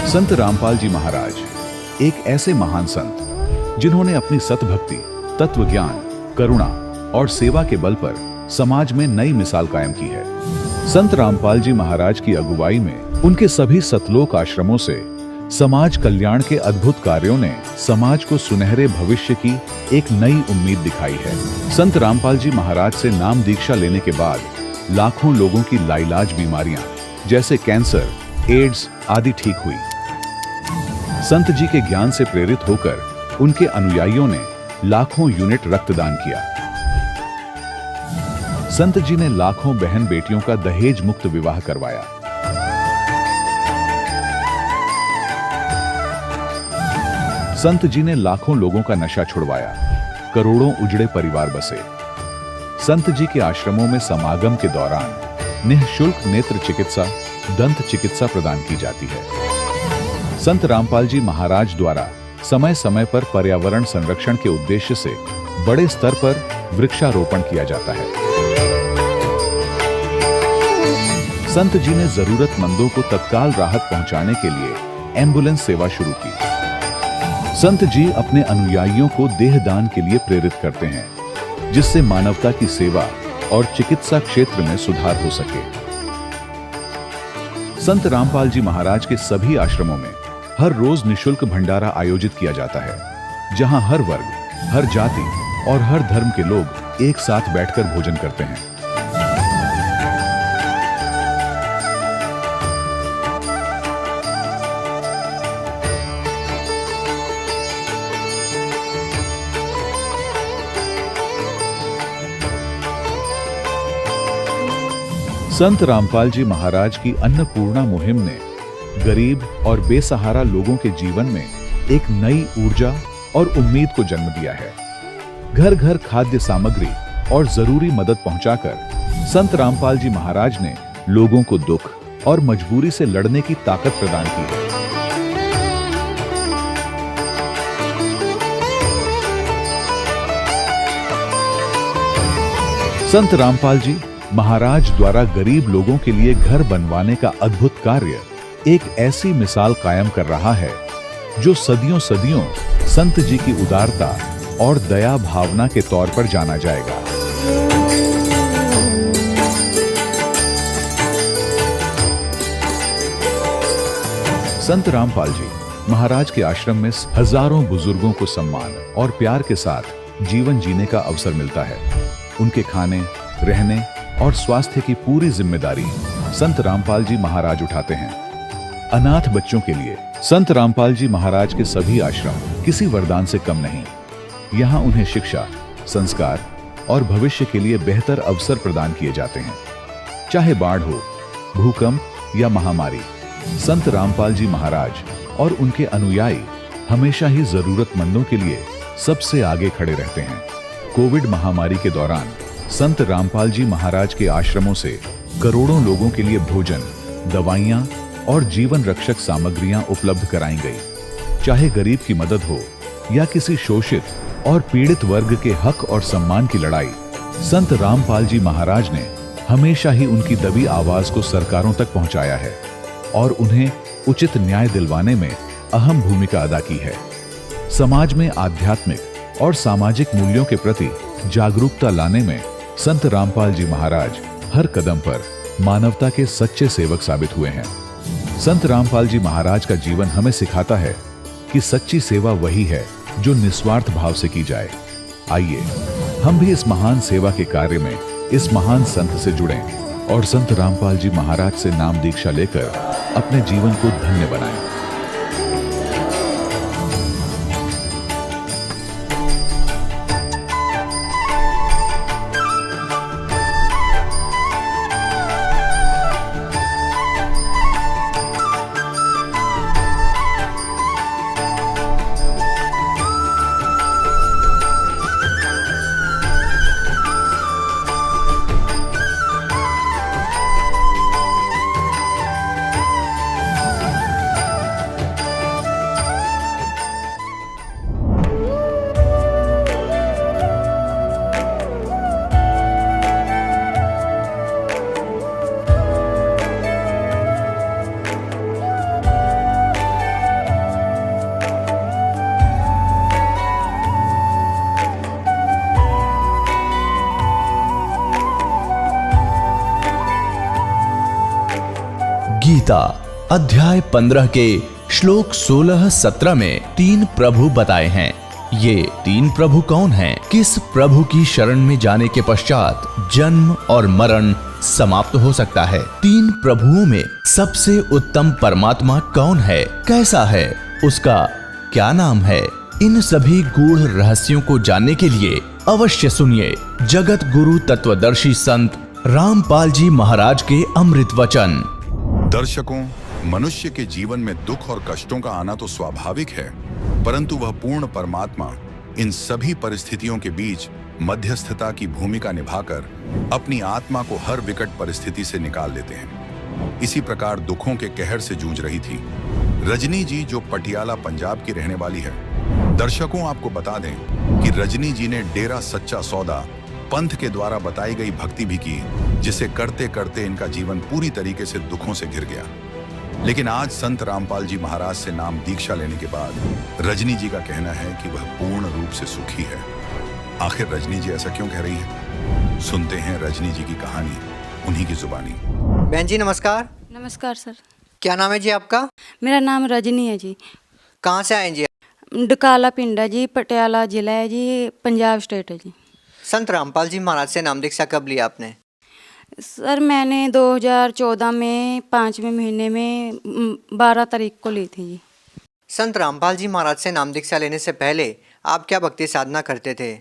संत रामपाल जी महाराज एक ऐसे महान संत जिन्होंने अपनी सतभक्ति, तत्व ज्ञान, करुणा और सेवा के बल पर समाज में नई मिसाल कायम की है। संत रामपाल जी महाराज की अगुवाई में उनके सभी सतलोक आश्रमों से समाज कल्याण के अद्भुत कार्यों ने समाज को सुनहरे भविष्य की एक नई उम्मीद दिखाई है। संत रामपाल जी महाराज से नाम दीक्षा लेने के बाद लाखों लोगों की लाइलाज बीमारियां जैसे कैंसर, एड्स आदि ठीक हुई। संत जी के ज्ञान से प्रेरित होकर उनके अनुयायियों ने लाखों यूनिट रक्तदान किया। संत जी ने लाखों बहन बेटियों का दहेज मुक्त विवाह करवाया। संत जी ने लाखों लोगों का नशा छुड़वाया, करोड़ों उजड़े परिवार बसे। संत जी के आश्रमों में समागम के दौरान निःशुल्क नेत्र चिकित्सा, दंत चिकित्सा प्रदान की जाती है। संत रामपाल जी महाराज द्वारा समय समय पर पर्यावरण संरक्षण के उद्देश्य से बड़े स्तर पर वृक्षारोपण किया जाता है। संत जी ने जरूरतमंदों को तत्काल राहत पहुंचाने के लिए एम्बुलेंस सेवा शुरू की। संत जी अपने अनुयायियों को देहदान के लिए प्रेरित करते हैं, जिससे मानवता की सेवा और चिकित्सा क्षेत्र में सुधार हो सके। संत रामपाल जी महाराज के सभी आश्रमों में हर रोज निःशुल्क भंडारा आयोजित किया जाता है, जहां हर वर्ग, हर जाति और हर धर्म के लोग एक साथ बैठकर भोजन करते हैं। संत रामपाल जी महाराज की अन्नपूर्णा मुहिम ने गरीब और बेसहारा लोगों के जीवन में एक नई ऊर्जा और उम्मीद को जन्म दिया है। घर घर खाद्य सामग्री और जरूरी मदद पहुंचाकर संत रामपाल जी महाराज ने लोगों को दुख और मजबूरी से लड़ने की ताकत प्रदान की है। संत रामपाल जी महाराज द्वारा गरीब लोगों के लिए घर बनवाने का अद्भुत कार्य एक ऐसी मिसाल कायम कर रहा है जो सदियों सदियों संत जी की उदारता और दया भावना के तौर पर जाना जाएगा। संत रामपाल जी महाराज के आश्रम में हजारों बुजुर्गों को सम्मान और प्यार के साथ जीवन जीने का अवसर मिलता है। उनके खाने, रहने और स्वास्थ्य की पूरी जिम्मेदारी संत रामपाल जी महाराज उठाते हैं। अनाथ बच्चों के लिए संत रामपाल जी महाराज के सभी आश्रम किसी वरदान से कम नहीं। यहाँ उन्हें शिक्षा, संस्कार और भविष्य के लिए बेहतर अवसर प्रदान किए जाते हैं। चाहे बाढ़ हो, भूकंप या महामारी, संत रामपाल जी महाराज और उनके अनुयायी हमेशा ही जरूरतमंदों के लिए सबसे आगे खड़े रहते हैं। कोविड महामारी के दौरान संत रामपाल जी महाराज के आश्रमों से करोड़ों लोगों के लिए भोजन, दवाइयां और जीवन रक्षक सामग्रियां उपलब्ध कराई गई। चाहे गरीब की मदद हो या किसी शोषित और पीड़ित वर्ग के हक और सम्मान की लड़ाई, संत रामपाल जी महाराज ने हमेशा ही उनकी दबी आवाज को सरकारों तक पहुंचाया है और उन्हें उचित न्याय दिलवाने में अहम भूमिका अदा की है। समाज में आध्यात्मिक और सामाजिक मूल्यों के प्रति जागरूकता लाने में संत रामपाल जी महाराज हर कदम पर मानवता के सच्चे सेवक साबित हुए हैं। संत रामपाल जी महाराज का जीवन हमें सिखाता है कि सच्ची सेवा वही है जो निस्वार्थ भाव से की जाए। आइए हम भी इस महान सेवा के कार्य में इस महान संत से जुड़ें और संत रामपाल जी महाराज से नाम दीक्षा लेकर अपने जीवन को धन्य बनाएं। गीता अध्याय 15 के श्लोक 16-17 में 3 प्रभु बताए हैं। ये 3 प्रभु कौन हैं? किस प्रभु की शरण में जाने के पश्चात जन्म और मरण समाप्त हो सकता है? 3 प्रभुओं में सबसे उत्तम परमात्मा कौन है? कैसा है? उसका क्या नाम है? इन सभी गूढ़ रहस्यों को जानने के लिए अवश्य सुनिए जगत गुरु तत्वदर्शी संत रामपाल जी महाराज के अमृत वचन। दर्शकों, मनुष्य के जीवन में दुख और कष्टों का आना तो स्वाभाविक है, परंतु वह पूर्ण परमात्मा इन सभी परिस्थितियों के बीच मध्यस्थता की भूमिका निभाकर अपनी आत्मा को हर विकट परिस्थिति से निकाल लेते हैं। इसी प्रकार दुखों के कहर से जूझ रही थी रजनी जी, जो पटियाला पंजाब की रहने वाली है। दर्शकों, आपको बता दें कि रजनी जी ने डेरा सच्चा सौदा पंथ के द्वारा बताई गई भक्ति भी की, जिसे करते करते इनका जीवन पूरी तरीके से दुखों से घिर गया। लेकिन आज संत रामपाल जी महाराज से नाम दीक्षा लेने के बाद रजनी जी का कहना है कि वह पूर्ण रूप से सुखी है। आखिर रजनी जी ऐसा क्यों कह रही है? सुनते हैं रजनी जी की कहानी उन्हीं की जुबानी। बहन जी नमस्कार। नमस्कार सर। क्या नाम है जी आपका? मेरा नाम रजनी है जी। कहाँ से आए जी? डकाला पिंड है जी, पटियाला जिला है जी, पंजाब स्टेट है जी। संत रामपाल जी महाराज से नाम दीक्षा कब लिया आपने? सर मैंने 2014 में 5वें महीने में 12 तारीख को ली थी जी। संत रामपाल जी महाराज से नाम दीक्षा लेने से पहले आप क्या भक्ति साधना करते थे?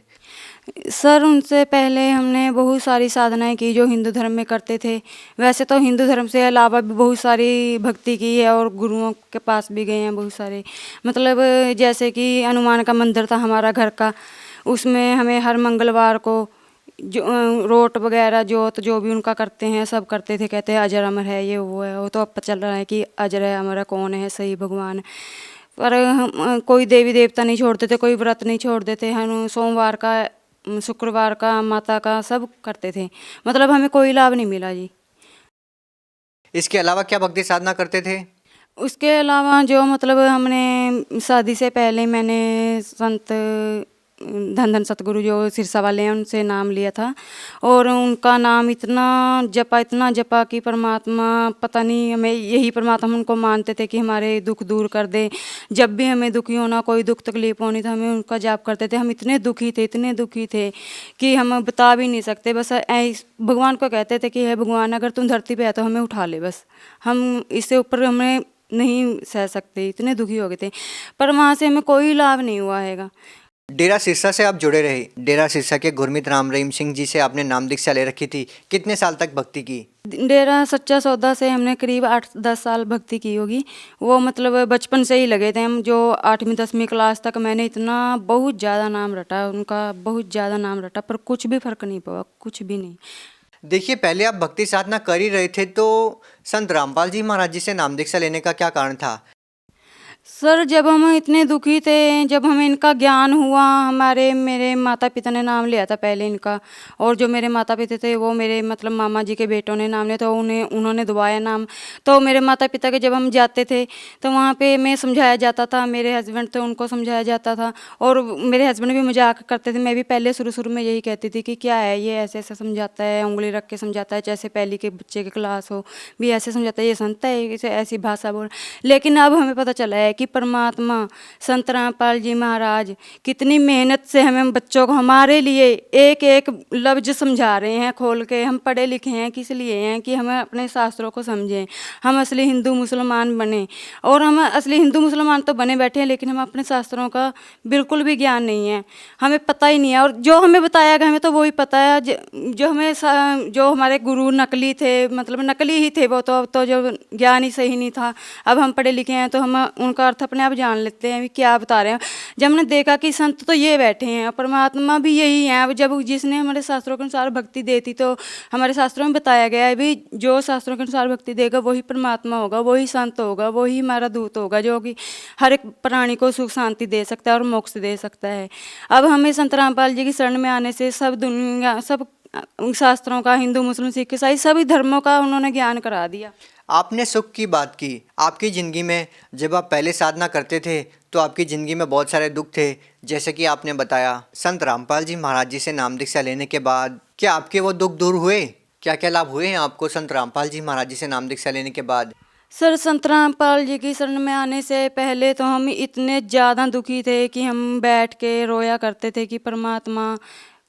सर उनसे पहले हमने बहुत सारी साधनाएं की जो हिंदू धर्म में करते थे। वैसे तो हिंदू धर्म से अलावा भी बहुत सारी भक्ति की है और गुरुओं के पास भी गए हैं बहुत सारे। मतलब जैसे कि हनुमान का मंदिर था हमारा घर का, उसमें हमें हर मंगलवार को जो रोट वगैरह जोत जो भी उनका करते हैं सब करते थे। कहते हैं अजर अमर है, ये वो है, वो तो अब पता चल रहा है कि अजर है अमर है, कौन है सही भगवान। पर हम कोई देवी देवता नहीं छोड़ते थे, कोई व्रत नहीं छोड़ते थे। हम सोमवार का, शुक्रवार का, माता का सब करते थे। मतलब हमें कोई लाभ नहीं मिला जी। इसके अलावा क्या भक्ति साधना करते थे? उसके अलावा जो मतलब हमने शादी से पहले मैंने संत धन धन सतगुरु जो सिरसा वाले हैं उनसे नाम लिया था और उनका नाम इतना जपा कि परमात्मा पता नहीं, हमें यही परमात्मा उनको मानते थे कि हमारे दुख दूर कर दे। जब भी हमें दुखी होना, कोई दुख तकलीफ होनी तो हमें उनका जाप करते थे। हम इतने दुखी थे कि हम बता भी नहीं सकते। बस भगवान को कहते थे कि हे भगवान, अगर तुम धरती पे है तो हमें उठा ले, बस हम इससे ऊपर हमें नहीं सह सकते, इतने दुखी हो गए थे। पर वहाँ से हमें कोई लाभ नहीं हुआ हैगा। डेरा सिरसा से आप जुड़े रहे। डेरा सिरसा के गुरमीत राम रहीम सिंह जी से आपने नाम दीक्षा ले रखी थी। कितने साल तक भक्ति की? डेरा सच्चा सौदा से हमने करीब 8-10 साल भक्ति की होगी। वो मतलब बचपन से ही लगे थे हम। जो 8वीं-10वीं क्लास तक मैंने इतना बहुत ज़्यादा नाम रटा उनका, बहुत ज़्यादा नाम रटा, पर कुछ भी फर्क नहीं पड़ा, कुछ भी नहीं। देखिए, पहले आप भक्ति साधना कर ही रहे थे तो संत रामपाल जी महाराज जी से नाम दीक्षा लेने का क्या कारण था? सर जब हम इतने दुखी थे, जब हमें इनका ज्ञान हुआ, मेरे माता पिता ने नाम लिया था पहले इनका, और जो मेरे माता पिता थे वो मेरे मतलब मामा जी के बेटों ने नाम लिया तो उन्होंने दुआया नाम। तो मेरे माता पिता के जब हम जाते थे तो वहाँ पे मैं समझाया जाता था, मेरे हस्बैंड थे उनको समझाया जाता था और मेरे हस्बैंड भी मजाक करते थे। मैं भी पहले शुरू में यही कहती थी कि क्या है ये, ऐसे ऐसे समझाता है, उंगली रख के समझाता है, जैसे पहली के बच्चे की क्लास हो भी ऐसे समझाता है, ये संत है ऐसी भाषा बोल। लेकिन अब हमें पता चला है कि परमात्मा संत रामपाल जी महाराज कितनी मेहनत से हमें बच्चों को हमारे लिए एक एक लफ्ज समझा रहे हैं खोल के। हम पढ़े लिखे हैं किस लिए हैं कि हमें अपने शास्त्रों को समझें, हम असली हिंदू मुसलमान बने। और हम असली हिंदू मुसलमान तो बने बैठे हैं लेकिन हम अपने शास्त्रों का बिल्कुल भी ज्ञान नहीं है, हमें पता ही नहीं है। और जो हमें बताया गया हमें तो वही पता है। जो हमारे गुरु नकली थे, मतलब नकली ही थे वो तो जो ज्ञान ही सही नहीं था। अब हम पढ़े लिखे हैं तो हम उनका अर्थ अपने आप जान लेते हैं भी क्या बता रहे हैं। जब हमने देखा कि संत तो ये बैठे हैं, परमात्मा भी यही है। अब जब जिसने हमारे शास्त्रों के अनुसार भक्ति दी थी तो हमारे शास्त्रों में बताया गया है भी जो शास्त्रों के अनुसार भक्ति देगा वही परमात्मा होगा, वही संत होगा, वही हमारा दूत होगा जो कि हर एक प्राणी को सुख शांति दे सकता है और मोक्ष दे सकता है। अब हमें संत रामपाल जी की शरण में आने से सब दुनिया, सब शास्त्रों का, हिंदू मुस्लिम सिख ईसाई सभी धर्मों का उन्होंने ज्ञान करा दिया। आपने सुख की बात की। आपकी ज़िंदगी में जब आप पहले साधना करते थे तो आपकी ज़िंदगी में बहुत सारे दुख थे, जैसे कि आपने बताया। संत रामपाल जी महाराज जी से नाम दीक्षा लेने के बाद क्या आपके वो दुख दूर हुए? क्या क्या लाभ हुए हैं आपको संत रामपाल जी महाराज जी से नाम दीक्षा लेने के बाद? सर संत रामपाल जी की शरण में आने से पहले तो हम इतने ज़्यादा दुखी थे कि हम बैठ के रोया करते थे कि परमात्मा,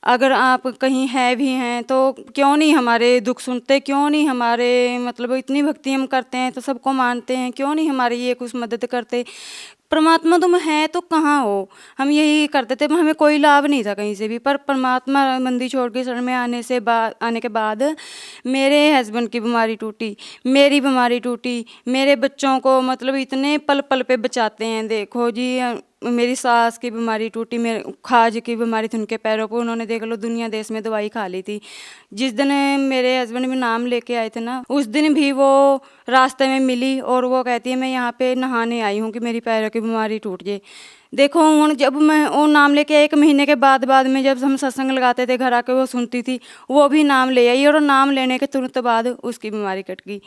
अगर आप कहीं है भी हैं तो क्यों नहीं हमारे दुख सुनते, क्यों नहीं हमारे मतलब इतनी भक्ति हम करते हैं तो सबको मानते हैं, क्यों नहीं हमारी ये कुछ मदद करते। परमात्मा तुम है तो कहाँ हो, हम यही करते थे, हमें कोई लाभ नहीं था कहीं से भी। पर परमात्मा मंदिर छोड़ के शरण में आने के बाद मेरे हस्बैंड की बीमारी टूटी, मेरी बीमारी टूटी, मेरे बच्चों को मतलब इतने पल पल पे बचाते हैं। देखो जी, मेरी सास की बीमारी टूटी, मेरे खाज की बीमारी थी उनके पैरों पर, उन्होंने देख लो दुनिया देश में दवाई खा ली थी। जिस दिन मेरे हस्बैंड भी नाम लेके आए थे ना, उस दिन भी वो रास्ते में मिली और वो कहती है मैं यहाँ पे नहाने आई हूँ कि मेरी पैरों की बीमारी टूट जाए। देखो हूँ जब मैं वो नाम लेके 1 महीने के बाद में जब हम सत्संग लगाते थे घर आके, वो सुनती थी, वो भी नाम ले आई और नाम लेने के तुरंत बाद उसकी बीमारी कट गई।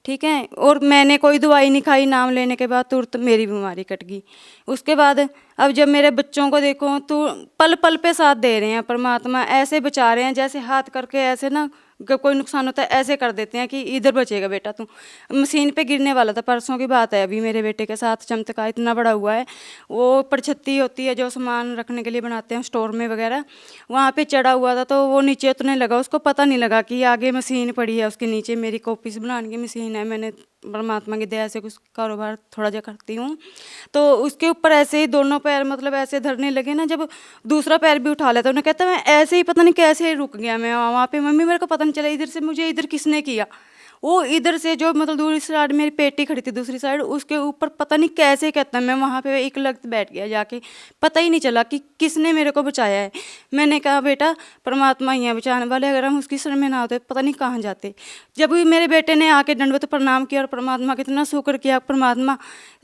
ठीक है, और मैंने कोई दवाई नहीं खाई, नाम लेने के बाद तुरंत मेरी बीमारी कट गई। उसके बाद अब जब मेरे बच्चों को देखो तो पल पल पे साथ दे रहे हैं परमात्मा, ऐसे बचा रहे हैं जैसे हाथ करके ऐसे ना कोई नुकसान होता है ऐसे कर देते हैं कि इधर बचेगा बेटा तू। मशीन पे गिरने वाला था, परसों की बात है, अभी मेरे बेटे के साथ चमत्कार इतना बड़ा हुआ है। वो परछत्ती होती है जो सामान रखने के लिए बनाते हैं स्टोर में वगैरह, वहाँ पे चढ़ा हुआ था तो वो नीचे उतरने लगा, उसको पता नहीं लगा कि आगे मशीन पड़ी है उसके नीचे। मेरी कॉपीज बनाने की मशीन है, मैंने परमात्मा की दया से कुछ कारोबार थोड़ा जा करती हूँ, तो उसके ऊपर ऐसे ही दोनों पैर मतलब ऐसे धरने लगे ना, जब दूसरा पैर भी उठा लेता उन्हें कहता मैं ऐसे ही पता नहीं कैसे ही रुक गया। मैं वहाँ पे मम्मी मेरे को पता नहीं चला इधर से मुझे इधर किसने किया, वो इधर से जो मतलब दूसरी साइड मेरी पेटी खड़ी थी दूसरी साइड, उसके ऊपर पता नहीं कैसे कहता मैं वहाँ पे एक लग बैठ गया जाके, पता ही नहीं चला कि किसने मेरे को बचाया है। मैंने कहा बेटा परमात्मा ही है बचाने वाले, अगर हम उसकी शरण में ना होते पता नहीं कहाँ जाते। जब भी मेरे बेटे ने आके दंडवत प्रणाम किया और परमात्मा का इतना शुक्र किया, परमात्मा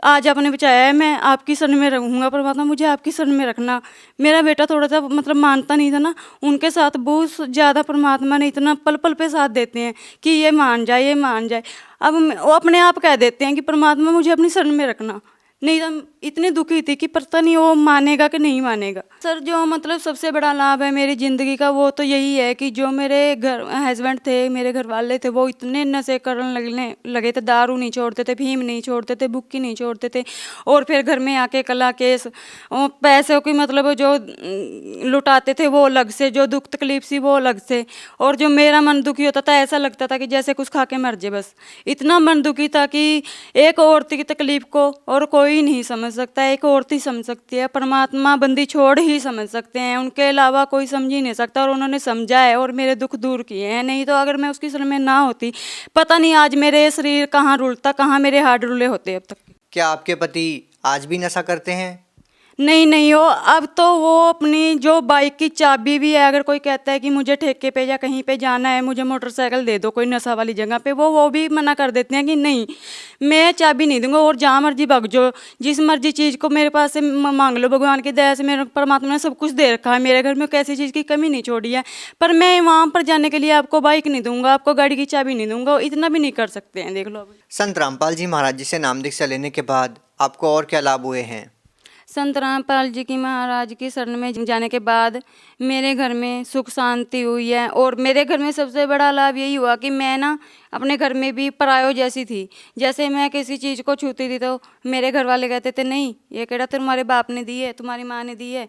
आज आपने बचाया है, मैं आपकी शरण में रहूँगा, परमात्मा मुझे आपकी शरण में रखना। मेरा बेटा थोड़ा सा मतलब मानता नहीं था ना, उनके साथ बहुत ज़्यादा परमात्मा ने इतना पल पल पे साथ देते हैं कि ये मान जाए ये मान जाए। अब वो अपने आप कह देते हैं कि परमात्मा मुझे अपनी शरण में रखना, नहीं तो इतनी दुखी थी कि पता नहीं वो मानेगा कि नहीं मानेगा। सर जो मतलब सबसे बड़ा लाभ है मेरी ज़िंदगी का वो तो यही है कि जो मेरे घर हस्बैंड थे, मेरे घर वाले थे, वो इतने नशे करने लगे थे, दारू नहीं छोड़ते थे, भीम नहीं छोड़ते थे, बुक्की नहीं छोड़ते थे, और फिर घर में आके कला केस पैसों की मतलब जो लुटाते थे वो अलग से, जो दुख तकलीफ सी वो अलग से, और जो मेरा मन दुखी होता था ऐसा लगता था कि जैसे कुछ खा के मर जाए बस। इतना मन दुखी था कि एक औरत की तकलीफ को और कोई नहीं समझ सकता, एक औरत ही समझ सकती है, परमात्मा बंदी छोड़ ही समझ सकते हैं, उनके अलावा कोई समझ ही नहीं सकता, और उन्होंने समझा है और मेरे दुख दूर किए हैं। नहीं तो अगर मैं उसकी शरण में ना होती पता नहीं आज मेरे शरीर कहाँ रुलता, कहाँ मेरे हाथ रुले होते अब तक। क्या आपके पति आज भी नशा करते हैं? नहीं हो, अब तो वो अपनी जो बाइक की चाबी भी है, अगर कोई कहता है कि मुझे ठेके पे या कहीं पे जाना है, मुझे मोटरसाइकिल दे दो कोई नशा वाली जगह पे, वो भी मना कर देते हैं कि नहीं मैं चाबी नहीं दूंगा, और जहाँ मर्जी भाग जाओ, जिस मर्जी चीज़ को मेरे पास से मांग लो, भगवान की दया से मेरे परमात्मा ने सब कुछ दे रखा है, मेरे घर में कैसी चीज़ की कमी नहीं छोड़ी है, पर मैं वहाँ पर जाने के लिए आपको बाइक नहीं दूंगा, आपको गाड़ी की चाबी नहीं दूंगा, इतना भी नहीं कर सकते हैं। देख लो संत रामपाल जी महाराज जी से नाम दीक्षा लेने के बाद आपको और क्या लाभ हुए हैं? संत रामपाल जी की महाराज की शरण में जाने के बाद मेरे घर में सुख शांति हुई है, और मेरे घर में सबसे बड़ा लाभ यही हुआ कि मैं ना अपने घर में भी परायो जैसी थी। जैसे मैं किसी चीज़ को छूती थी तो मेरे घर वाले कहते थे नहीं ये केड़ा तुम्हारे बाप ने दी है, तुम्हारी माँ ने दी है,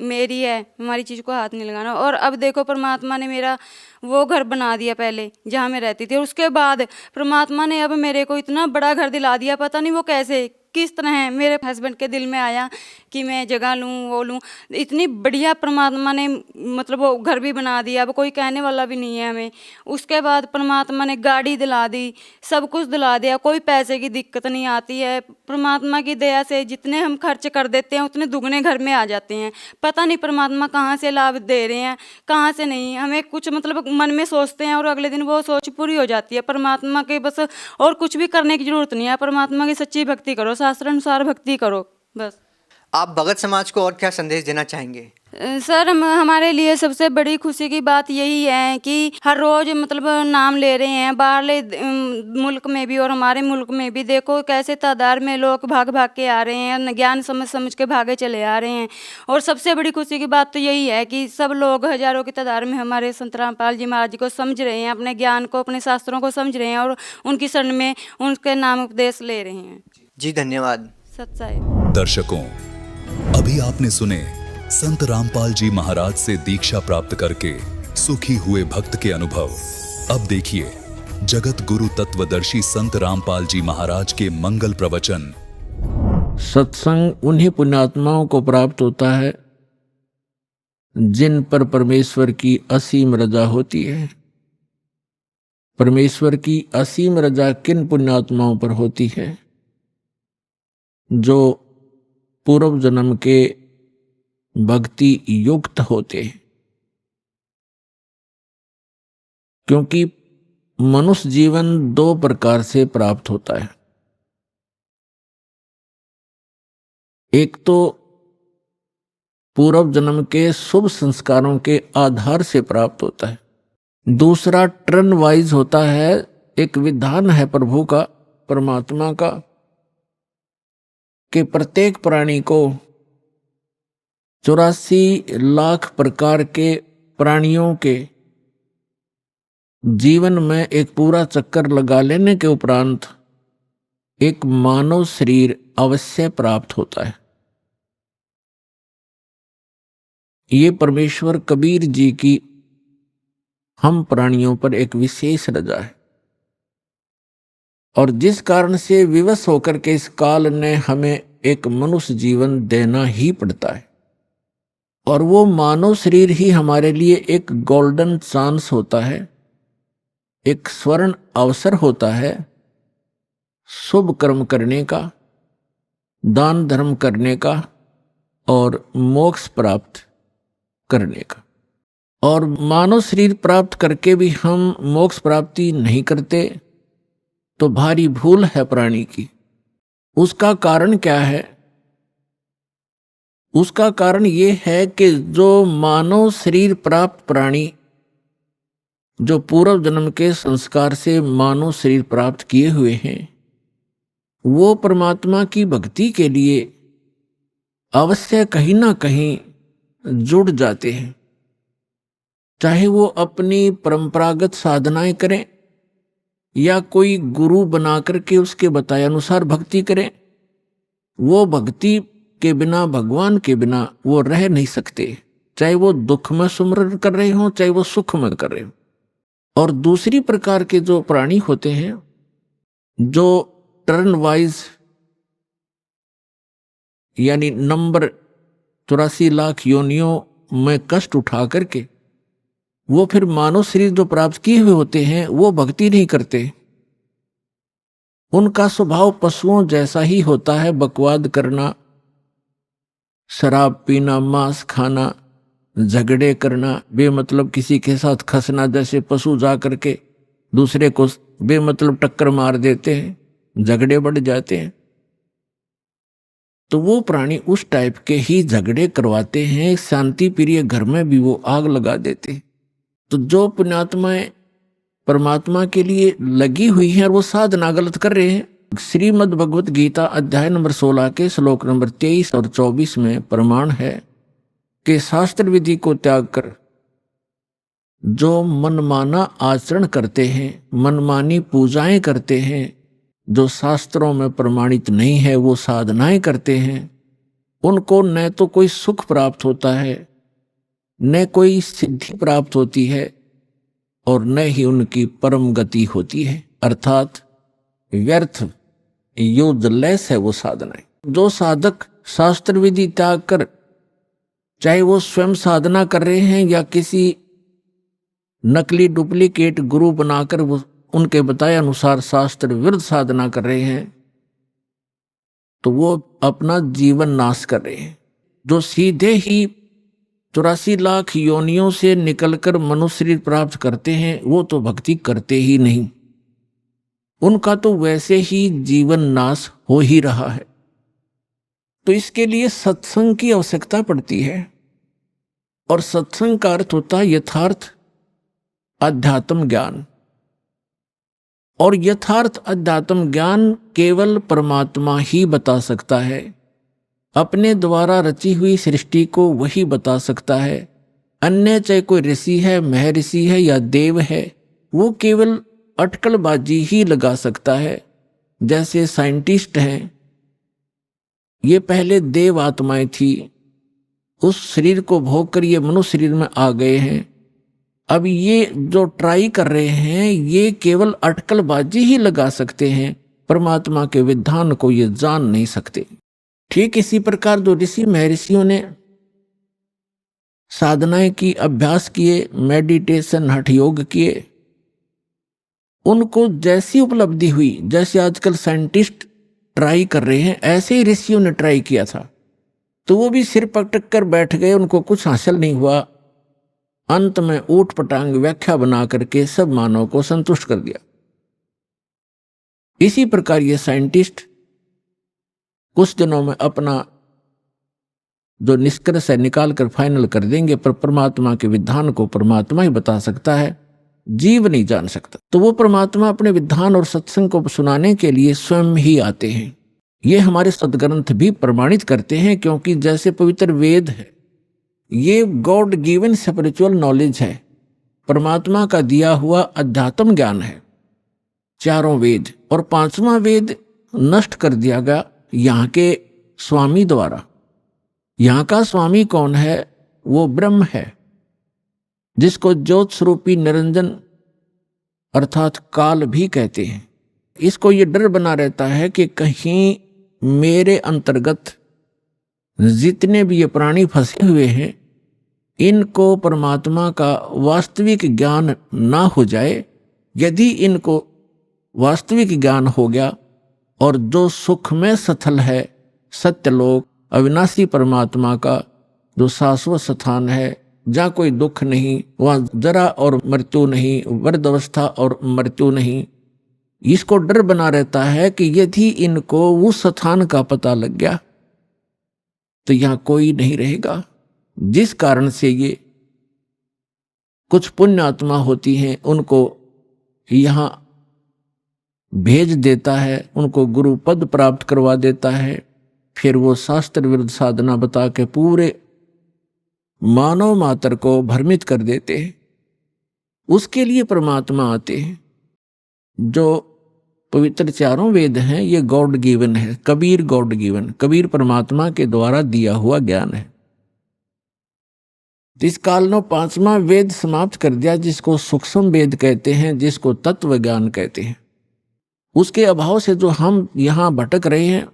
मेरी है, हमारी चीज़ को हाथ नहीं लगाना। और अब देखो परमात्मा ने मेरा वो घर बना दिया पहले जहाँ मैं रहती थी, और उसके बाद परमात्मा ने अब मेरे को इतना बड़ा घर दिला दिया, पता नहीं वो कैसे किस तरह है मेरे हस्बैंड के दिल में आया कि मैं जगह लूँ वो लूँ, इतनी बढ़िया परमात्मा ने मतलब वो घर भी बना दिया, अब कोई कहने वाला भी नहीं है हमें। उसके बाद परमात्मा ने गाड़ी दिला दी, सब कुछ दिला दिया, कोई पैसे की दिक्कत नहीं आती है। परमात्मा की दया से जितने हम खर्च कर देते हैं उतने दुगने घर में आ जाते हैं। पता नहीं परमात्मा कहाँ से लाभ दे रहे हैं कहाँ से नहीं, हमें कुछ मतलब मन में सोचते हैं और अगले दिन वो सोच पूरी हो जाती है। परमात्मा के बस और कुछ भी करने की जरूरत नहीं है, परमात्मा की सच्ची भक्ति करो, शास्त्र अनुसार भक्ति करो बस। आप भगत समाज को और क्या संदेश देना चाहेंगे? सर हमारे लिए सबसे बड़ी खुशी की बात यही है कि हर रोज़ मतलब नाम ले रहे हैं बाहरले मुल्क में भी और हमारे मुल्क में भी। देखो कैसे तादाद में लोग भाग भाग के आ रहे हैं, ज्ञान समझ समझ के भागे चले आ रहे हैं। और सबसे बड़ी खुशी की बात तो यही है कि सब लोग हजारों की तादाद में हमारे संत रामपाल जी महाराज जी को समझ रहे हैं, अपने ज्ञान को, अपने शास्त्रों को समझ रहे हैं और उनकी शरण में उनके नाम उपदेश ले रहे हैं। जी धन्यवाद। सच्चाई। दर्शकों, अभी आपने सुने संत रामपाल जी महाराज से दीक्षा प्राप्त करके सुखी हुए भक्त के अनुभव। अब देखिए जगत गुरु तत्वदर्शी संत रामपाल जी महाराज के मंगल प्रवचन। सत्संग उन्हीं पुण्यात्माओं को प्राप्त होता है जिन पर परमेश्वर की असीम रजा होती है। परमेश्वर की असीम रजा किन पुण्यात्माओं पर होती है? जो पूर्व जन्म के भक्ति युक्त होते हैं। क्योंकि मनुष्य जीवन दो प्रकार से प्राप्त होता है। एक तो पूर्व जन्म के शुभ संस्कारों के आधार से प्राप्त होता है, दूसरा टर्न वाइज होता है। एक विधान है प्रभु का, परमात्मा का, कि प्रत्येक प्राणी को 84 लाख प्रकार के प्राणियों के जीवन में एक पूरा चक्कर लगा लेने के उपरांत एक मानव शरीर अवश्य प्राप्त होता है। ये परमेश्वर कबीर जी की हम प्राणियों पर एक विशेष रजा है और जिस कारण से विवश होकर के इस काल ने हमें एक मनुष्य जीवन देना ही पड़ता है। और वो मानव शरीर ही हमारे लिए एक गोल्डन चांस होता है, एक स्वर्ण अवसर होता है शुभ कर्म करने का, दान धर्म करने का और मोक्ष प्राप्त करने का। और मानव शरीर प्राप्त करके भी हम मोक्ष प्राप्ति नहीं करते तो भारी भूल है प्राणी की। उसका कारण क्या है? उसका कारण ये है कि जो मानव शरीर प्राप्त प्राणी जो पूर्व जन्म के संस्कार से मानव शरीर प्राप्त किए हुए हैं, वो परमात्मा की भक्ति के लिए अवश्य कहीं ना कहीं जुड़ जाते हैं। चाहे वो अपनी परंपरागत साधनाएं करें या कोई गुरु बना करके उसके बताए अनुसार भक्ति करें, वो भक्ति के बिना, भगवान के बिना वो रह नहीं सकते। चाहे वो दुख में सुमरन कर रहे हो, चाहे वो सुख में कर रहे हो। और दूसरी प्रकार के जो प्राणी होते हैं जो टर्न वाइज यानी नंबर 84 लाख योनियों में कष्ट उठा करके वो फिर मानव शरीर जो प्राप्त किए हुए होते हैं वो भक्ति नहीं करते। उनका स्वभाव पशुओं जैसा ही होता है, बकवाद करना, शराब पीना, मांस खाना, झगड़े करना, बेमतलब किसी के साथ खसना, जैसे पशु जा करके दूसरे को बेमतलब टक्कर मार देते हैं, झगड़े बढ़ जाते हैं। तो वो प्राणी उस टाइप के ही झगड़े करवाते हैं। शांति प्रिय घर में भी वो आग लगा देते हैं। तो जो पुण्यात्माएं परमात्मा के लिए लगी हुई हैं और वो साधना गलत कर रहे हैं, श्रीमद् भगवत गीता अध्याय नंबर 16 के श्लोक नंबर 23 और 24 में प्रमाण है कि शास्त्र विधि को त्याग कर जो मनमाना आचरण करते हैं, मनमानी पूजाएं करते हैं, जो शास्त्रों में प्रमाणित नहीं है वो साधनाएं करते हैं, उनको न तो कोई सुख प्राप्त होता है, न कोई सिद्धि प्राप्त होती है और न ही उनकी परम गति होती है। अर्थात व्यर्थ, यूजलेस है वो साधनाएं। जो साधक शास्त्र विधि त्याग कर, चाहे वो स्वयं साधना कर रहे हैं या किसी नकली डुप्लीकेट गुरु बनाकर वो उनके बताए अनुसार शास्त्र विरुद्ध साधना कर रहे हैं, तो वो अपना जीवन नाश कर रहे हैं। जो सीधे ही 84 लाख योनियों से निकलकर मनुष्य शरीर प्राप्त करते हैं वो तो भक्ति करते ही नहीं, उनका तो वैसे ही जीवन नाश हो ही रहा है। तो इसके लिए सत्संग की आवश्यकता पड़ती है। और सत्संग का अर्थ होता है यथार्थ अध्यात्म ज्ञान। और यथार्थ अध्यात्म ज्ञान केवल परमात्मा ही बता सकता है। अपने द्वारा रची हुई सृष्टि को वही बता सकता है। अन्य चाहे कोई ऋषि है, महर्षि है या देव है, वो केवल अटकलबाजी ही लगा सकता है। जैसे साइंटिस्ट हैं, ये पहले देव आत्माएं थी, उस शरीर को भोग कर ये मनुष्य शरीर में आ गए हैं। अब ये जो ट्राई कर रहे हैं ये केवल अटकलबाजी ही लगा सकते हैं, परमात्मा के विधान को ये जान नहीं सकते। ठीक इसी प्रकार जो ऋषि महर्षियों ने साधनाएं की, अभ्यास किए, मेडिटेशन हठ योग किए, उनको जैसी उपलब्धि हुई, जैसे आजकल साइंटिस्ट ट्राई कर रहे हैं, ऐसे ही ऋषियों ने ट्राई किया था। तो वो भी सिर पटक कर बैठ गए, उनको कुछ हासिल नहीं हुआ। अंत में ऊट पटांग व्याख्या बना करके सब मानव को संतुष्ट कर दिया। इसी प्रकार ये साइंटिस्ट कुछ दिनों में अपना जो निष्कर्ष है निकाल कर फाइनल कर देंगे, पर परमात्मा के विधान को परमात्मा ही बता सकता है, जीव नहीं जान सकता। तो वो परमात्मा अपने विधान और सत्संग को सुनाने के लिए स्वयं ही आते हैं। ये हमारे सदग्रंथ भी प्रमाणित करते हैं, क्योंकि जैसे पवित्र वेद है, ये गॉड गिवन स्पिरिचुअल नॉलेज है, परमात्मा का दिया हुआ अध्यात्म ज्ञान है, चारों वेद। और पांचवा वेद नष्ट कर दिया गया यहाँ के स्वामी द्वारा। यहाँ का स्वामी कौन है? वो ब्रह्म है, जिसको ज्योत स्वरूपी निरंजन अर्थात काल भी कहते हैं। इसको ये डर बना रहता है कि कहीं मेरे अंतर्गत जितने भी ये प्राणी फंसे हुए हैं, इनको परमात्मा का वास्तविक ज्ञान ना हो जाए। यदि इनको वास्तविक ज्ञान हो गया और जो सुख में सथल है, सत्यलोक अविनाशी परमात्मा का जो शाश्वत स्थान है, जहाँ कोई दुख नहीं, वहाँ जरा और मृत्यु नहीं, वृद्धावस्था और मृत्यु नहीं, इसको डर बना रहता है कि यदि इनको उस स्थान का पता लग गया तो यहाँ कोई नहीं रहेगा। जिस कारण से ये कुछ पुण्य आत्मा होती हैं, उनको यहाँ भेज देता है, उनको गुरु पद प्राप्त करवा देता है। फिर वो शास्त्र विरुद्ध साधना बता के पूरे मानव मात्र को भ्रमित कर देते हैं। उसके लिए परमात्मा आते हैं। जो पवित्र चारों वेद हैं ये गॉड गिवन है, कबीर गॉड गिवन, कबीर परमात्मा के द्वारा दिया हुआ ज्ञान है। इस काल ने पांचवा वेद समाप्त कर दिया, जिसको सूक्ष्म वेद कहते हैं, जिसको तत्व ज्ञान कहते हैं। उसके अभाव से जो हम यहाँ भटक रहे हैं,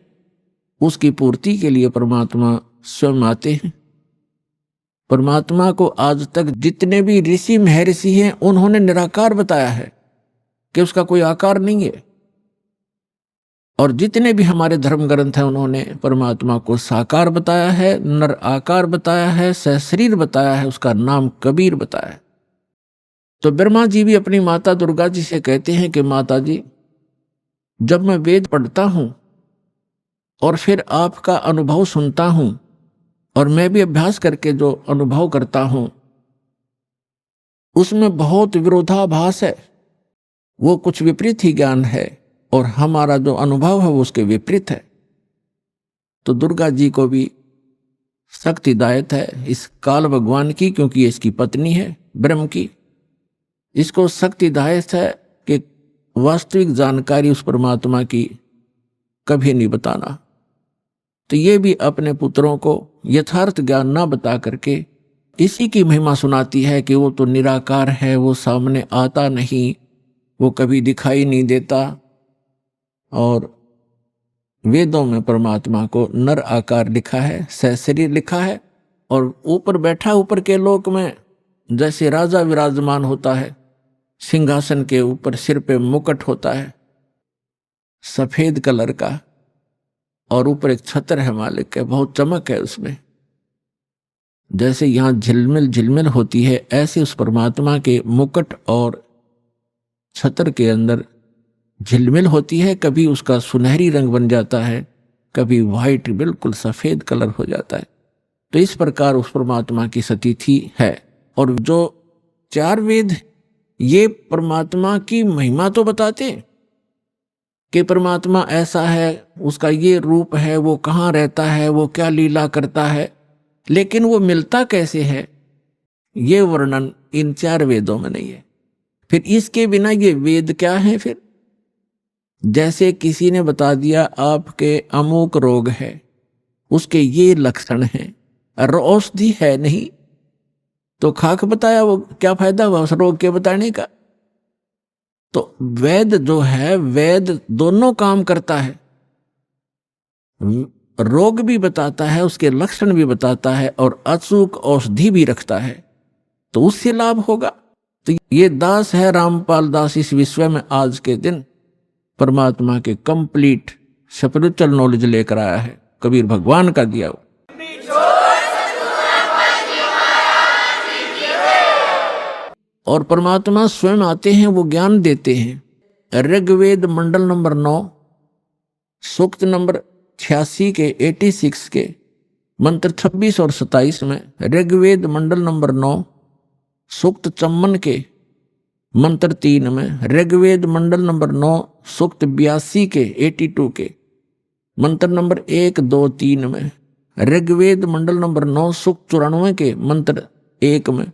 उसकी पूर्ति के लिए परमात्मा स्वयं आते हैं। परमात्मा को आज तक जितने भी ऋषि महर्षि हैं, उन्होंने निराकार बताया है कि उसका कोई आकार नहीं है। और जितने भी हमारे धर्म ग्रंथ हैं, उन्होंने परमात्मा को साकार बताया है, नर आकार बताया है, सशरीर बताया है, उसका नाम कबीर बताया है। तो ब्रह्मा जी भी अपनी माता दुर्गा जी से कहते हैं कि माता जी, जब मैं वेद पढ़ता हूं और फिर आपका अनुभव सुनता हूं और मैं भी अभ्यास करके जो अनुभव करता हूं, उसमें बहुत विरोधाभास है, वो कुछ विपरीत ही ज्ञान है और हमारा जो अनुभव है वो उसके विपरीत है। तो दुर्गा जी को भी सख्त हिदायत है इस काल भगवान की, क्योंकि ये इसकी पत्नी है ब्रह्म की। इसको सख्त हिदायत है कि वास्तविक जानकारी उस परमात्मा की कभी नहीं बताना। तो ये भी अपने पुत्रों को यथार्थ ज्ञान ना बता करके इसी की महिमा सुनाती है कि वो तो निराकार है, वो सामने आता नहीं, वो कभी दिखाई नहीं देता। और वेदों में परमात्मा को नर आकार लिखा है, सशरीर लिखा है, और ऊपर बैठा ऊपर के लोक में जैसे राजा विराजमान होता है, सिंहासन के ऊपर सिर पे मुकुट होता है सफेद कलर का, और ऊपर एक छत्र है मालिक के, बहुत चमक है उसमें। जैसे यहाँ झिलमिल झिलमिल होती है, ऐसे उस परमात्मा के मुकुट और छत्र के अंदर झिलमिल होती है। कभी उसका सुनहरी रंग बन जाता है, कभी वाइट बिल्कुल सफेद कलर हो जाता है। तो इस प्रकार उस परमात्मा की सतिथि है। और जो 4 वेद ये परमात्मा की महिमा तो बताते हैं कि परमात्मा ऐसा है, उसका ये रूप है, वो कहाँ रहता है, वो क्या लीला करता है, लेकिन वो मिलता कैसे है ये वर्णन इन 4 वेदों में नहीं है। फिर इसके बिना ये वेद क्या है? फिर जैसे किसी ने बता दिया आपके अमुक रोग है, उसके ये लक्षण हैं, और औषधि है नहीं, तो खाक बताया, वो क्या फायदा हुआ उस रोग के बताने का? तो वेद जो है, वेद दोनों काम करता है, रोग भी बताता है, उसके लक्षण भी बताता है, और अचूक औषधि भी रखता है, तो उससे लाभ होगा। तो ये दास है रामपाल दास इस विश्व में आज के दिन परमात्मा के कंप्लीट स्पिरिचुअल नॉलेज लेकर आया है, कबीर भगवान का दिया हुआ। और परमात्मा स्वयं आते हैं, वो ज्ञान देते हैं। ऋग्वेद मंडल नंबर 9 सूक्त नंबर 86 के 86 के मंत्र 26 और 27 में, ऋग्वेद मंडल नंबर 9 सूक्त 54 के मंत्र 3 में, ऋग्वेद मंडल नंबर 9 सूक्त 82 के 82 के मंत्र नंबर 1, 2, 3 में, ऋग्वेद मंडल नंबर 9 सूक्त 94 के मंत्र 1 में,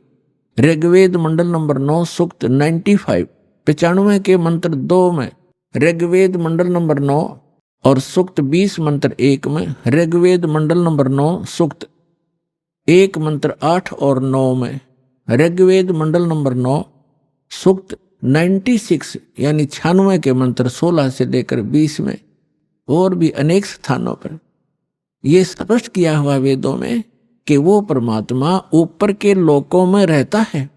ऋग्वेद मंडल नंबर 9 सूक्त 95 के मंत्र 2 में, ऋग्वेद मंडल नंबर 9 और सूक्त 20 मंत्र 1 में, ऋग्वेद मंडल नंबर 9 सूक्त 1 मंत्र 8 और 9 में, ऋग्वेद मंडल नंबर 9 सूक्त 96 यानी 96 के मंत्र 16 से लेकर 20 में, और भी अनेक स्थानों पर ये स्पष्ट किया हुआ वेदों में कि वो परमात्मा ऊपर के लोकों में रहता है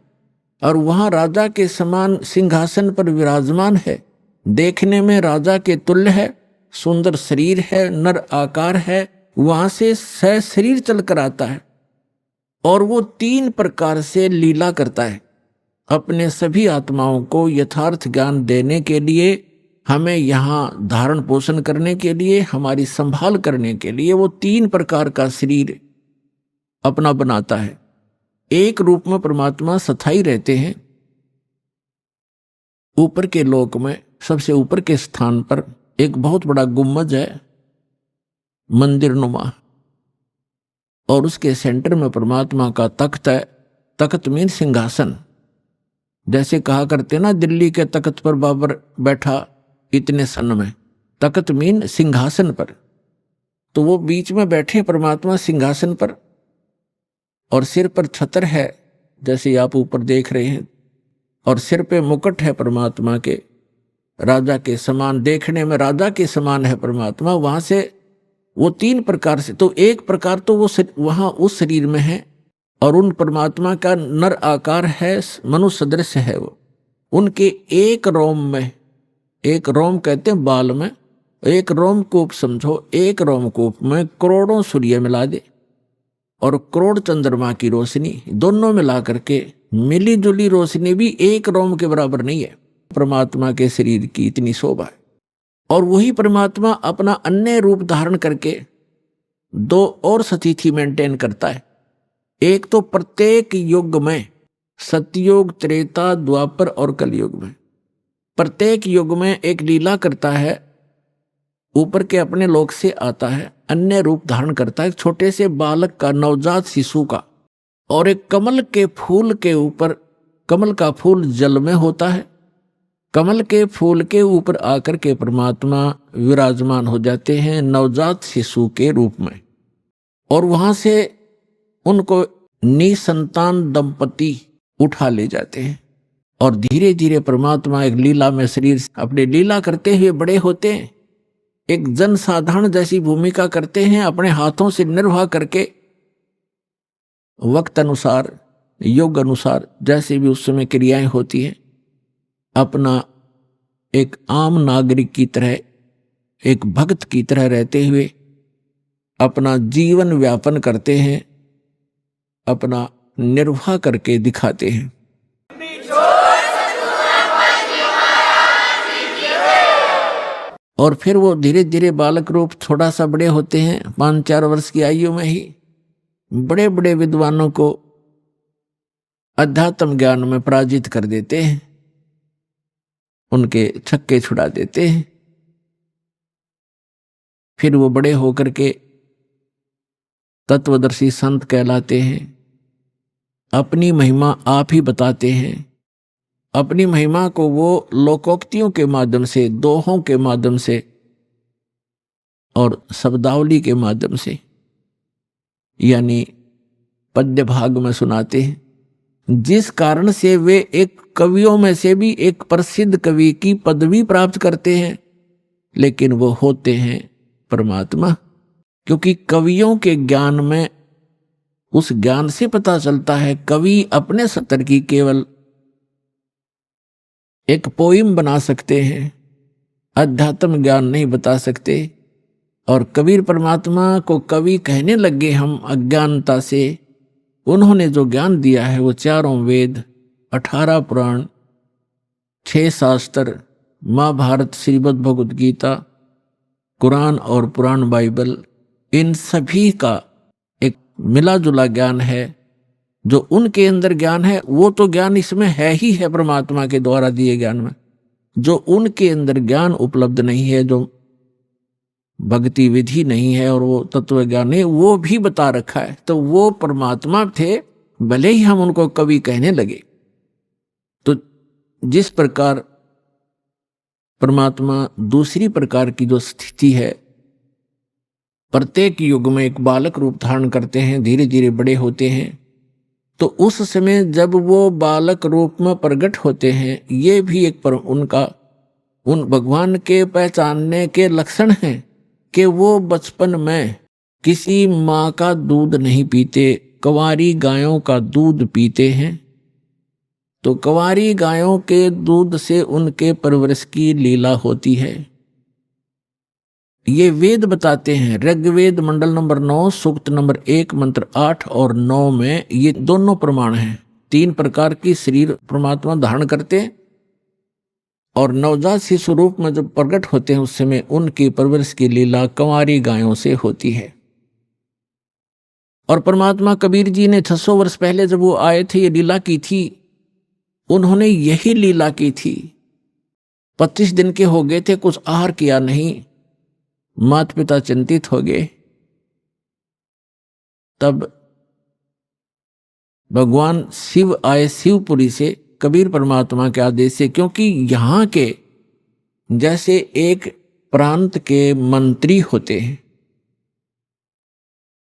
और वहां राजा के समान सिंहासन पर विराजमान है, देखने में राजा के तुल्य है, सुंदर शरीर है, नर आकार है, वहां से शरीर चलकर आता है, और वो 3 प्रकार से लीला करता है। अपने सभी आत्माओं को यथार्थ ज्ञान देने के लिए, हमें यहाँ धारण पोषण करने के लिए, हमारी संभाल करने के लिए वो 3 प्रकार का शरीर अपना बनाता है। एक रूप में परमात्मा स्थायी रहते हैं। ऊपर के लोक में सबसे ऊपर के स्थान पर एक बहुत बड़ा गुम्बज है, मंदिर नुमा, और उसके सेंटर में परमात्मा का तख्त है। तख्त मीन सिंहासन। जैसे कहा करते ना, दिल्ली के तख्त पर बाबर बैठा इतने सन में, तख्त मीन सिंहासन पर। तो वो बीच में बैठे परमात्मा सिंहासन पर, और सिर पर छत्र है जैसे आप ऊपर देख रहे हैं, और सिर पे मुकुट है परमात्मा के, राजा के समान, देखने में राजा के समान है परमात्मा। वहां से वो 3 प्रकार से, तो एक प्रकार तो वो वहां उस शरीर में है, और उन परमात्मा का नर आकार है, मनुष्य सदृश है वो। उनके एक रोम में, एक रोम कहते हैं बाल में, एक रोमकूप समझो, एक रोमकूप में करोड़ों सूर्य मिला दे और करोड़ चंद्रमा की रोशनी, दोनों मिला करके मिली जुली रोशनी भी एक रोम के बराबर नहीं है। परमात्मा के शरीर की इतनी शोभा है। और वही परमात्मा अपना अन्य रूप धारण करके 2 और स्थिति मेंटेन करता है। एक तो प्रत्येक युग में, सतयुग, त्रेता, द्वापर और कलयुग में, प्रत्येक युग में एक लीला करता है। ऊपर के अपने लोक से आता है, अन्य रूप धारण करता है, छोटे से बालक का, नवजात शिशु का, और एक कमल के फूल के ऊपर, कमल का फूल जल में होता है, कमल के फूल के ऊपर आकर के परमात्मा विराजमान हो जाते हैं नवजात शिशु के रूप में, और वहां से उनको निसंतान दंपति उठा ले जाते हैं, और धीरे धीरे परमात्मा एक लीला में शरीर अपने लीला करते हुए बड़े होते हैं। एक जन साधारण जैसी भूमिका करते हैं, अपने हाथों से निर्वाह करके, वक्त अनुसार, युग अनुसार, जैसे भी उस समय क्रियाएं होती हैं, अपना एक आम नागरिक की तरह, एक भक्त की तरह रहते हुए अपना जीवन व्यापन करते हैं, अपना निर्वाह करके दिखाते हैं। और फिर वो धीरे धीरे बालक रूप थोड़ा सा बड़े होते हैं, 5-4 वर्ष की आयु में ही बड़े बड़े विद्वानों को अध्यात्म ज्ञान में पराजित कर देते हैं, उनके छक्के छुड़ा देते हैं। फिर वो बड़े होकर के तत्वदर्शी संत कहलाते हैं, अपनी महिमा आप ही बताते हैं। अपनी महिमा को वो लोकोक्तियों के माध्यम से, दोहों के माध्यम से और शब्दावली के माध्यम से, यानी पद्य भाग में सुनाते हैं, जिस कारण से वे एक कवियों में से भी एक प्रसिद्ध कवि की पदवी प्राप्त करते हैं, लेकिन वो होते हैं परमात्मा। क्योंकि कवियों के ज्ञान में, उस ज्ञान से पता चलता है, कवि अपने स्तर की केवल एक पोइम बना सकते हैं, अध्यात्म ज्ञान नहीं बता सकते। और कबीर परमात्मा को कवि कहने लगे हम अज्ञानता से। उन्होंने जो ज्ञान दिया है वो 4 वेद, 18 पुराण, 6 शास्त्र, महाभारत, श्रीमद् भगवद गीता, कुरान और पुराण बाइबल, इन सभी का एक मिला जुला ज्ञान है। जो उनके अंदर ज्ञान है वो तो ज्ञान इसमें है ही है, परमात्मा के द्वारा दिए ज्ञान में। जो उनके अंदर ज्ञान उपलब्ध नहीं है, जो भक्ति विधि नहीं है और वो तत्व ज्ञान नहीं, वो भी बता रखा है। तो वो परमात्मा थे, भले ही हम उनको कवि कहने लगे। तो जिस प्रकार परमात्मा दूसरी प्रकार की जो स्थिति है, प्रत्येक युग में एक बालक रूप धारण करते हैं, धीरे धीरे बड़े होते हैं, तो उस समय जब वो बालक रूप में प्रकट होते हैं, ये भी एक उनका उन भगवान के पहचानने के लक्षण हैं कि वो बचपन में किसी माँ का दूध नहीं पीते, कंवारी गायों का दूध पीते हैं। तो कंवारी गायों के दूध से उनके परवरिश की लीला होती है। ये वेद बताते हैं। ऋग्वेद मंडल नंबर 9 सूक्त नंबर 1 मंत्र 8 और 9 में ये दोनों प्रमाण हैं। 3 प्रकार की शरीर परमात्मा धारण करते हैं और नवजात शिशु रूप में जब प्रकट होते हैं उस समय उनकी परवरिश की लीला कंवारी गायों से होती है। और परमात्मा कबीर जी ने 600 वर्ष पहले जब वो आए थे, ये लीला की थी, उन्होंने यही लीला की थी। 25 दिन के हो गए थे, कुछ आहार किया नहीं, माता पिता चिंतित हो गए। तब भगवान शिव आए शिवपुरी से कबीर परमात्मा के आदेश से, क्योंकि यहाँ के जैसे एक प्रांत के मंत्री होते हैं,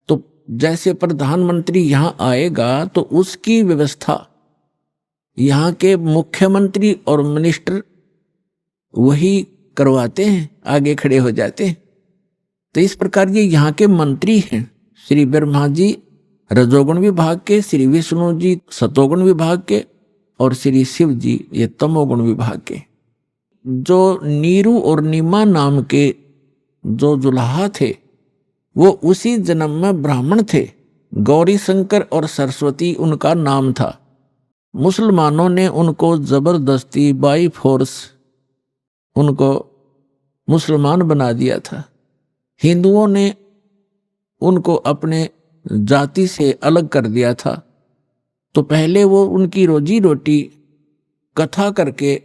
तो जैसे प्रधानमंत्री यहाँ आएगा तो उसकी व्यवस्था यहाँ के मुख्यमंत्री और मिनिस्टर वही करवाते हैं, आगे खड़े हो जाते हैं। तो इस प्रकार ये यहाँ के मंत्री हैं। श्री ब्रह्मा जी रजोगुण विभाग के, श्री विष्णु जी सतोगुण विभाग के और श्री शिव जी ये तमोगुण विभाग के। जो नीरू और नीमा नाम के जो जुलाहा थे वो उसी जन्म में ब्राह्मण थे। गौरी शंकर और सरस्वती उनका नाम था। मुसलमानों ने उनको जबरदस्ती बाई फोर्स उनको मुसलमान बना दिया था। हिंदुओं ने उनको अपने जाति से अलग कर दिया था। तो पहले वो उनकी रोजी रोटी कथा करके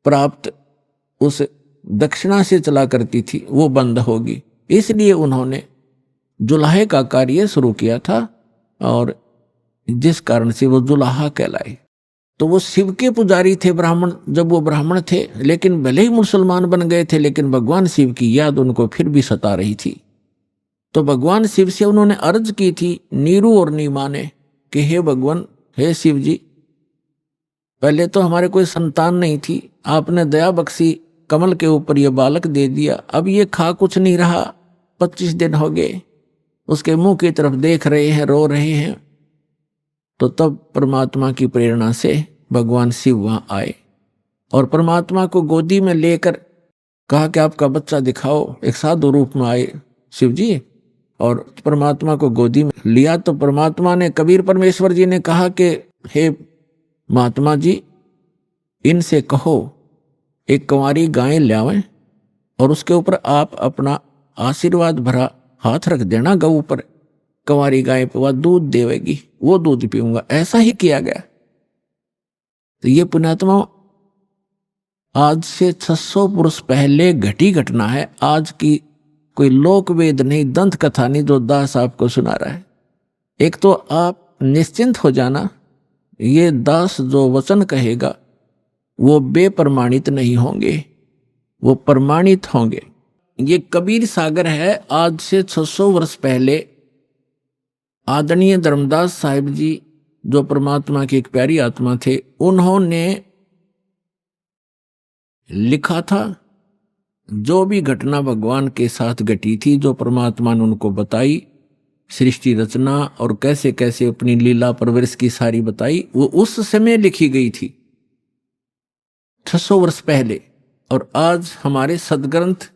प्राप्त उस दक्षिणा से चला करती थी, वो बंद होगी। इसलिए उन्होंने जुलाहे का कार्य शुरू किया था और जिस कारण से वो जुलाहा कहलाए। तो वो शिव के पुजारी थे ब्राह्मण, जब वो ब्राह्मण थे, लेकिन भले ही मुसलमान बन गए थे, लेकिन भगवान शिव की याद उनको फिर भी सता रही थी। तो भगवान शिव से उन्होंने अर्ज की थी, नीरू और नीमा ने, कि हे भगवान, हे शिव जी, पहले तो हमारे कोई संतान नहीं थी, आपने दया बख्शी, कमल के ऊपर ये बालक दे दिया, अब ये खा कुछ नहीं रहा, 25 दिन हो गए, उसके मुंह की तरफ देख रहे हैं, रो रहे हैं। तो तब परमात्मा की प्रेरणा से भगवान शिव वहां आए और परमात्मा को गोदी में लेकर कहा कि आपका बच्चा दिखाओ। एक साधु रूप में आए शिव जी और परमात्मा को गोदी में लिया। तो परमात्मा ने, कबीर परमेश्वर जी ने कहा कि हे महात्मा जी, इनसे कहो एक कंवारी गाय लावें और उसके ऊपर आप अपना आशीर्वाद भरा हाथ रख देना गऊ पर। कंवारी गाय पे वह दूध देवेगी, वो दूध पीऊंगा, ऐसा ही किया गया। तो ये पुण्यात्मा आज से 600 वर्ष पहले घटी घटना है, आज की कोई लोक वेद नहीं, दंत कथा नहीं जो दास आपको सुना रहा है। एक तो आप निश्चिंत हो जाना, ये दास जो वचन कहेगा वो बेप्रमाणित नहीं होंगे, वो प्रमाणित होंगे। ये कबीर सागर है। आज से 600 वर्ष पहले आदरणीय धर्मदास साहिब जी जो परमात्मा की एक प्यारी आत्मा थे, उन्होंने लिखा था जो भी घटना भगवान के साथ घटी थी, जो परमात्मा ने उनको बताई, सृष्टि रचना और कैसे कैसे अपनी लीला परवरिश की सारी बताई, वो उस समय लिखी गई थी 600 वर्ष पहले। और आज हमारे सदग्रंथ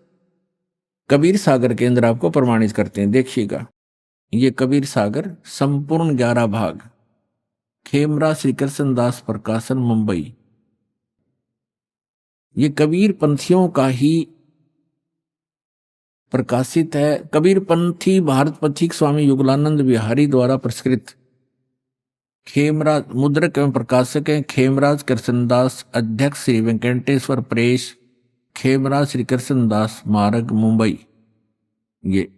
कबीर सागर के अंदर आपको प्रमाणित करते हैं। देखिएगा, ये कबीर सागर संपूर्ण 11 भाग, खेमरा श्री कृष्ण दास प्रकाशन, मुंबई। ये कबीर पंथियों का ही प्रकाशित है। कबीर पंथी भारत पथिक स्वामी युगलानंद बिहारी द्वारा प्रस्कृत। खेमराज मुद्रक एवं प्रकाशक हैं खेमराज कृष्णदास, अध्यक्ष श्री वेंकटेश्वर प्रेस, खेमराज श्री कृष्णदास मार्ग, मुंबई। ये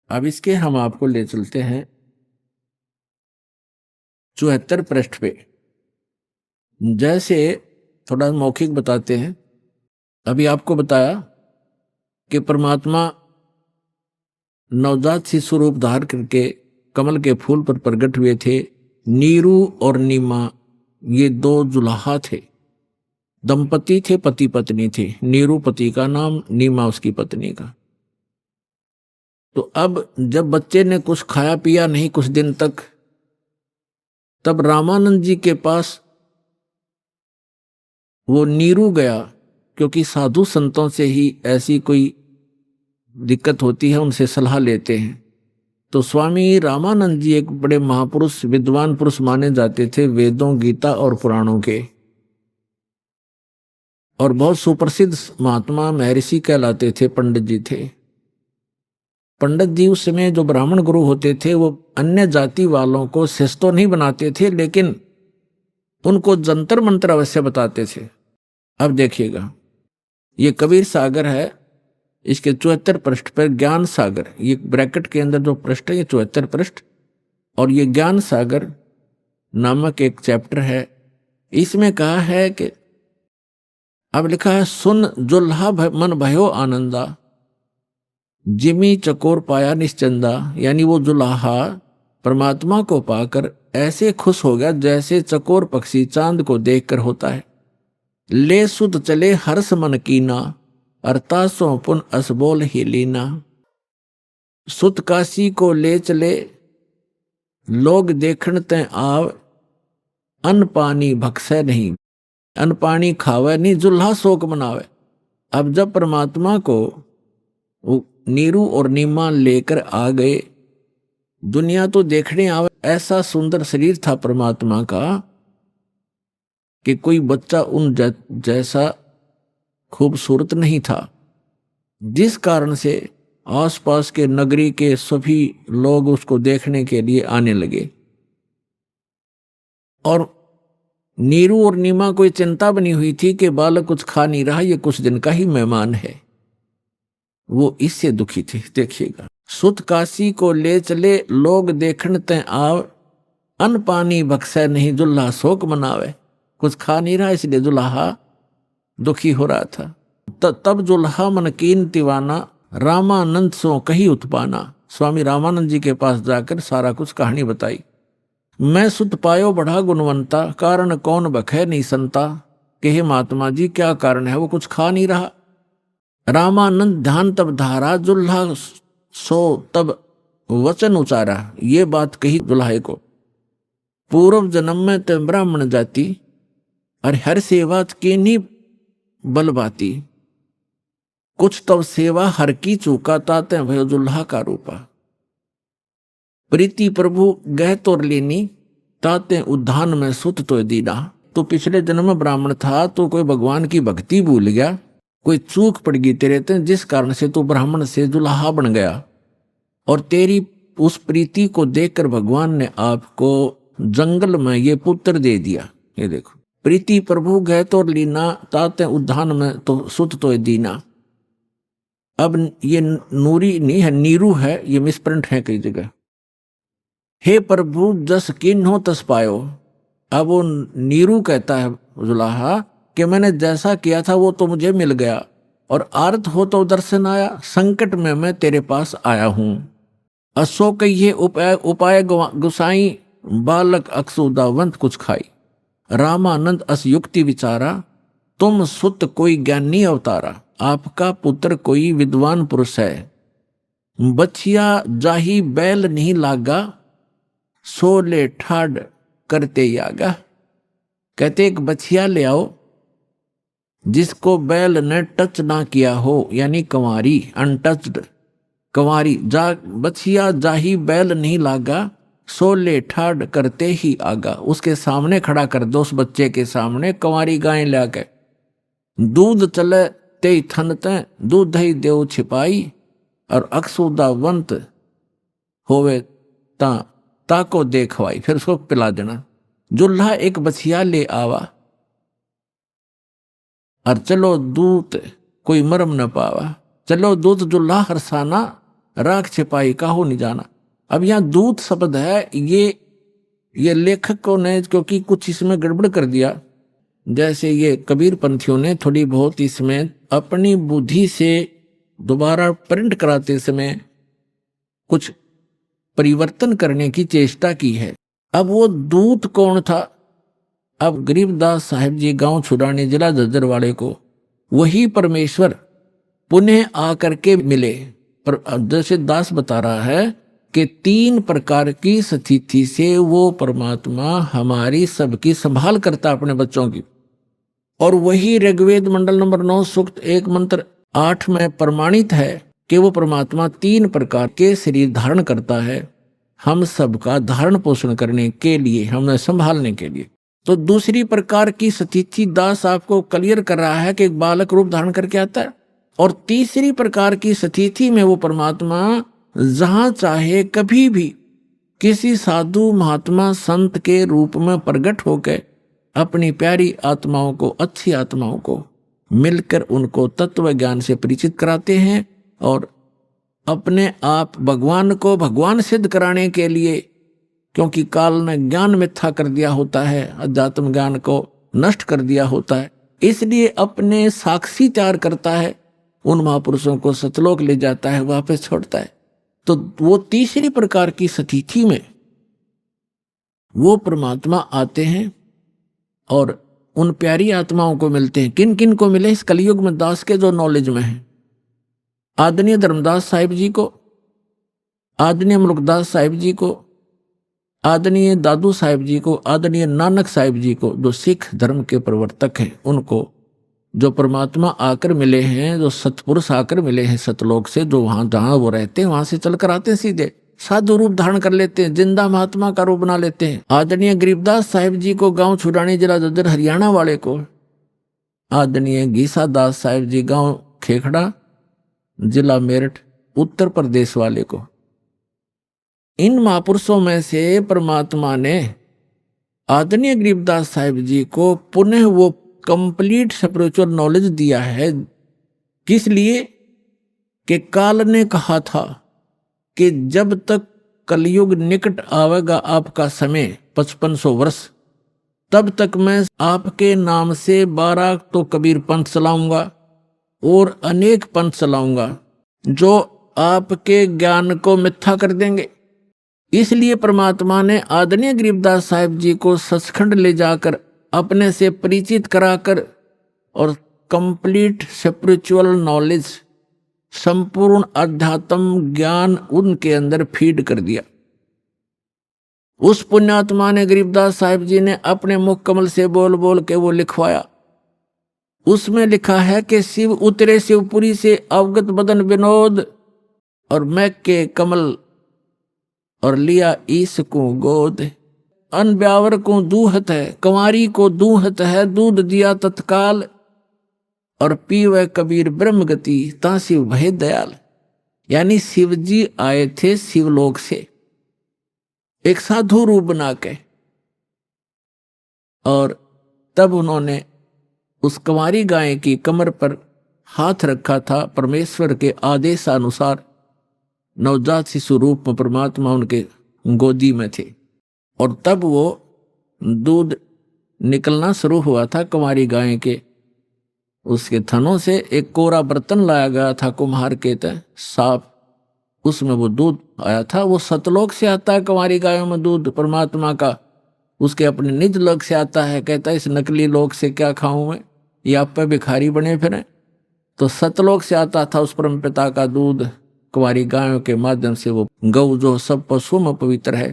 अब इसके हम आपको ले चलते हैं 74 पृष्ठ पे। जैसे थोड़ा मौखिक बताते हैं, अभी आपको बताया कि परमात्मा नवजात शिशु रूप धार करके कमल के फूल पर प्रकट हुए थे। नीरू और नीमा ये 2 जुलाहा थे, दंपति थे, पति पत्नी थे। नीरू पति का नाम, नीमा उसकी पत्नी का। तो अब जब बच्चे ने कुछ खाया पिया नहीं कुछ दिन तक, तब रामानंद जी के पास वो नीरू गया, क्योंकि साधु संतों से ही ऐसी कोई दिक्कत होती है, उनसे सलाह लेते हैं। तो स्वामी रामानंद जी एक बड़े महापुरुष, विद्वान पुरुष माने जाते थे, वेदों, गीता और पुराणों के, और बहुत सुप्रसिद्ध महात्मा महर्षि कहलाते थे, पंडित जी थे। पंडित जी उस समय जो ब्राह्मण गुरु होते थे, वो अन्य जाति वालों को शिष्य तो नहीं बनाते थे, लेकिन उनको जंतर मंत्र अवश्य बताते थे। अब देखिएगा, ये कबीर सागर है, इसके 74 पृष्ठ पर ज्ञान सागर, ये ब्रैकेट के अंदर जो पृष्ठ है ये 74 पृष्ठ, और ये ज्ञान सागर नामक एक चैप्टर है। इसमें कहा है कि अब लिखा है, सुन जुल्हा मन भयो आनंदा, जिमी चकोर पाया निश्चंदा। यानी वो जुलाहा परमात्मा को पाकर ऐसे खुश हो गया जैसे चकोर पक्षी चांद को देखकर होता है। ले सुध चले हर्ष मन कीना, अर्थासों पुन असबोल ही लीना। सुत काशी को ले चले लोग देखण ते आव, अन्न पानी भक्सै नहीं, अन्न पानी खावे नहीं, जुल्हा शोक मनावे। अब जब परमात्मा को नीरू और नीमा लेकर आ गए, दुनिया तो देखने आवे, ऐसा सुंदर शरीर था परमात्मा का कि कोई बच्चा उन जैसा खूबसूरत नहीं था, जिस कारण से आसपास के नगरी के सभी लोग उसको देखने के लिए आने लगे। और नीरू और नीमा को चिंता बनी हुई थी कि बालक कुछ खा नहीं रहा, ये कुछ दिन का ही मेहमान है, वो इससे दुखी थे। देखिएगा, सुत काशी को ले चले लोग देखण ते आव, अन्न पानी बख्शे नहीं, जुल्हा शोक मनावे। कुछ खा नहीं रहा इसलिए जुल्हा दुखी हो रहा था। तब जुल्हा मन कीन तिवाना, रामानंद सो कही उत्पाना। स्वामी रामानंद जी के पास जाकर सारा कुछ कहानी बताई। मैं सुत पायो बढ़ा गुणवंता, कारण कौन बखे नहीं संता। कि हे महात्मा जी क्या कारण है, वो कुछ खा नहीं रहा। रामानंद ध्यान तब धारा, जुल्हा सो तब वचन उचारा। ये बात कही दुल्हे को, पूर्व जन्म में ते ब्राह्मण जाति, और हर सेवा की नहीं बलबाती। कुछ तब सेवा हर की चूका, ताते भयो जुल्हा का रूपा। प्रीति प्रभु गह तोर लेनी, ताते उद्धान में सुत तो दीना। तो पिछले जन्म में ब्राह्मण था, तो कोई भगवान की भक्ति भूल गया, कोई चूक पड़ गई तेरे ते, जिस कारण से तू ब्राह्मण से जुल्हा बन गया। और तेरी उस प्रीति को देखकर भगवान ने आपको जंगल में ये पुत्र दे दिया। ये देखो, प्रीति प्रभु गए तो लीना, ताते उद्धान में तो सुत तो दीना। अब ये नूरी नहीं है, नीरू है, ये मिसप्रिंट है कई जगह। हे प्रभु जस किन हो तस पायो। अब वो नीरू कहता है जुलाहा कि मैंने जैसा किया था वो तो मुझे मिल गया, और आर्त हो तो दर्शन आया, संकट में मैं तेरे पास आया हूं। असो कहिए उपाय गुसाई, बालक अक्सुदावंत कुछ खाई। रामानंद अस युक्ति विचारा, तुम सुत कोई ज्ञानी अवतारा। आपका पुत्र कोई विद्वान पुरुष है। बछिया जाही बैल नहीं लागा, सोले ठाड करते यागा। कहते एक बछिया ले आओ जिसको बैल ने टच ना किया हो, यानी कंवारी, अनटच्ड कंवारी। बछिया जाही बैल नहीं लागा, सोले ठाड करते ही आगा। उसके सामने खड़ा कर दो, उस बच्चे के सामने कंवारी गाय लाके। दूध चले ते थन ते, दूध ही देव छिपाई। और अक्सुदावंत होवे ताको देखवाई, फिर उसको पिला देना। जुल्हा एक बछिया ले आवा, और चलो दूत कोई मरम न पावा। चलो दूत जुल्हा हरसाना, राख छिपाई काहो नहीं जाना। अब यहाँ दूत शब्द है, ये लेखकों ने क्योंकि कुछ इसमें गड़बड़ कर दिया, जैसे ये कबीर पंथियों ने थोड़ी बहुत इसमें अपनी बुद्धि से दोबारा प्रिंट कराते समय कुछ परिवर्तन करने की चेष्टा की है। अब वो दूत कौन था? अब गरीबदास साहिब जी गांव छुड़ाने जिला झज्जर वाले को वही परमेश्वर पुनः आकर के मिले। पर जैसे दास बता रहा है कि 3 प्रकार की स्थिति से वो परमात्मा हमारी सबकी संभाल करता अपने बच्चों की। और वही ऋग्वेद मंडल नंबर 9 सूक्त 1 मंत्र 8 में प्रमाणित है कि वो परमात्मा 3 प्रकार के शरीर धारण करता है, हम सबका धारण पोषण करने के लिए, हमें संभालने के लिए। तो दूसरी प्रकार की स्थिति दास आपको क्लियर कर रहा है कि एक बालक रूप धारण करके आता है। और तीसरी प्रकार की स्थिति में वो परमात्मा जहां चाहे कभी भी किसी साधु महात्मा संत के रूप में प्रकट होकर अपनी प्यारी आत्माओं को, अच्छी आत्माओं को मिलकर उनको तत्व ज्ञान से परिचित कराते हैं। और अपने आप भगवान को भगवान सिद्ध कराने के लिए, क्योंकि काल ने ज्ञान मिथ्या कर दिया होता है, अध्यात्म ज्ञान को नष्ट कर दिया होता है, इसलिए अपने साक्षी तैयार करता है, उन महापुरुषों को सतलोक ले जाता है, वापस छोड़ता है। तो वो तीसरी प्रकार की स्थिति में वो परमात्मा आते हैं और उन प्यारी आत्माओं को मिलते हैं। किन किन को मिले इस कलयुग में दास के जो नॉलेज में है? आदरणीय धर्मदास साहिब जी को, आदरणीय मुल्कदास साहिब जी को, आदरणीय दादू साहिब जी को, आदरणीय नानक साहिब जी को, जो सिख धर्म के प्रवर्तक हैं, उनको जो परमात्मा आकर मिले हैं, जो सतपुरुष आकर मिले हैं सतलोक से, जो वहां जहां वो रहते हैं वहां से चलकर आते हैं, सीधे साधु रूप धारण कर लेते हैं, जिंदा महात्मा का रूप बना लेते हैं। आदरणीय गरीबदास साहिब जी को गांव छुड़ानी जिला झज्जर हरियाणा वाले को, आदरणीय गीसा दास साहिब जी गांव खेखड़ा जिला मेरठ उत्तर प्रदेश वाले को, इन महापुरुषों में से परमात्मा ने आदरणीय गरीबदास साहिब जी को पुनः वो कंप्लीट स्पिरिचुअल नॉलेज दिया है। किस लिए? कि काल ने कहा था कि जब तक कलयुग निकट आवेगा आपका समय 5500 वर्ष, तब तक मैं आपके नाम से 12 तो कबीर पंथ चलाऊंगा और अनेक पंथ चलाऊंगा जो आपके ज्ञान को मिथ्या कर देंगे। इसलिए परमात्मा ने आदरणीय गरीबदास साहिब जी को सचखंड ले जाकर अपने से परिचित कराकर और कंप्लीट स्पिरिचुअल नॉलेज, संपूर्ण अध्यात्म ज्ञान उनके अंदर फीड कर दिया। उस पुण्यात्मा ने गरीबदास साहिब जी ने अपने मुख कमल से बोल बोल के वो लिखवाया। उसमें लिखा है कि शिव उतरे शिवपुरी से अवगत बदन विनोद, और मैं के कमल और लिया ईस को गोद। अन ब्यावर को दूहत है, कंवारी को दूहत है, दूध दिया तत्काल, और पीवे कबीर ब्रह्म गति तासिव भय दयाल। यानी शिव जी आए थे शिवलोक से एक साधु रूप बना के, और तब उन्होंने उस कुंवारी गाय की कमर पर हाथ रखा था। परमेश्वर के आदेशानुसार नवजात शिशु रूप में परमात्मा उनके गोदी में थे, और तब वो दूध निकलना शुरू हुआ था कुंवारी गाय के उसके थनों से। एक कोरा बर्तन लाया गया था कुम्हार के तय साफ, उसमें वो दूध आया था। वो सतलोक से आता है कुंवारी गायों में दूध परमात्मा का, उसके अपने निज लोक से आता है। कहता है इस नकली लोक से क्या खाऊं मैं, ये आप पे भिखारी बने फिरें। तो सतलोक से आता था उस परम पिता का दूध कुंवारी गायों के माध्यम से। वो गौ जो सब पशुओं में पवित्र है,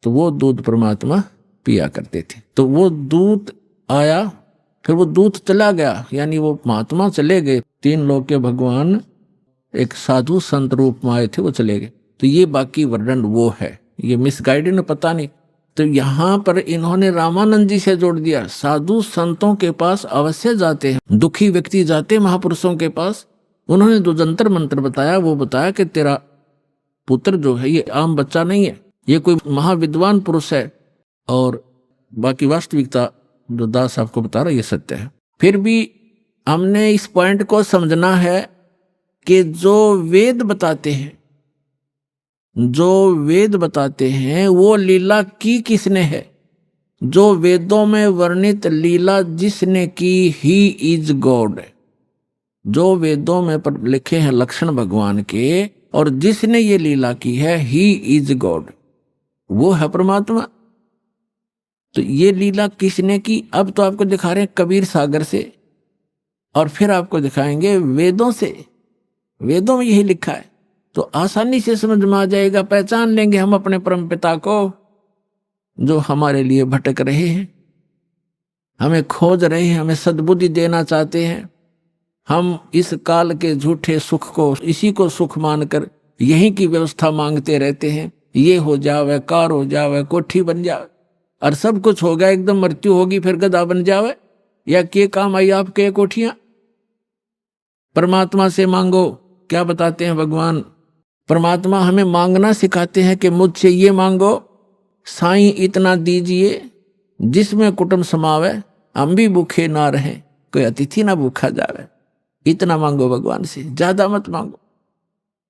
तो वो दूध परमात्मा पिया करते थे। तो वो दूध आया, फिर वो दूध चला गया, यानी वो महात्मा चले गए। 3 लोक के भगवान एक साधु संत रूप में आए थे, वो चले गए। तो ये बाकी वर्णन वो है, ये मिसगाइडेड पता नहीं। तो यहाँ पर इन्होंने रामानंद जी से जोड़ दिया। साधु संतों के पास अवश्य जाते हैं, दुखी व्यक्ति जाते महापुरुषों के पास। उन्होंने जो जंतर मंत्र बताया, वो बताया कि तेरा पुत्र जो है ये आम बच्चा नहीं है, ये कोई महाविद्वान पुरुष है। और बाकी वास्तविकता जो दास आपको बता रहा है ये सत्य है। फिर भी हमने इस पॉइंट को समझना है कि जो वेद बताते हैं, जो वेद बताते हैं वो लीला की किसने है। जो वेदों में वर्णित लीला जिसने की ही इज गॉड। जो वेदों में पर लिखे हैं लक्षण भगवान के, और जिसने ये लीला की है ही इज गॉड, वो है परमात्मा। तो ये लीला किसने की, अब तो आपको दिखा रहे हैं कबीर सागर से, और फिर आपको दिखाएंगे वेदों से। वेदों में यही लिखा है, तो आसानी से समझ में आ जाएगा, पहचान लेंगे हम अपने परम पिता को जो हमारे लिए भटक रहे हैं, हमें खोज रहे हैं, हमें सद्बुद्धि देना चाहते हैं। हम इस काल के झूठे सुख को, इसी को सुख मानकर यहीं की व्यवस्था मांगते रहते हैं। ये हो जावे, कार हो जावे, कोठी बन जावे, और सब कुछ होगा, एकदम मृत्यु होगी फिर गधा बन जावे, या के काम आई आपके कोठियां। परमात्मा से मांगो, क्या बताते हैं भगवान। परमात्मा हमें मांगना सिखाते हैं कि मुझसे ये मांगो, साईं इतना दीजिए जिसमें कुटुंब समावे, हम भी भूखे ना रहें, कोई अतिथि ना भूखा जावे। इतना मांगो भगवान से, ज्यादा मत मांगो।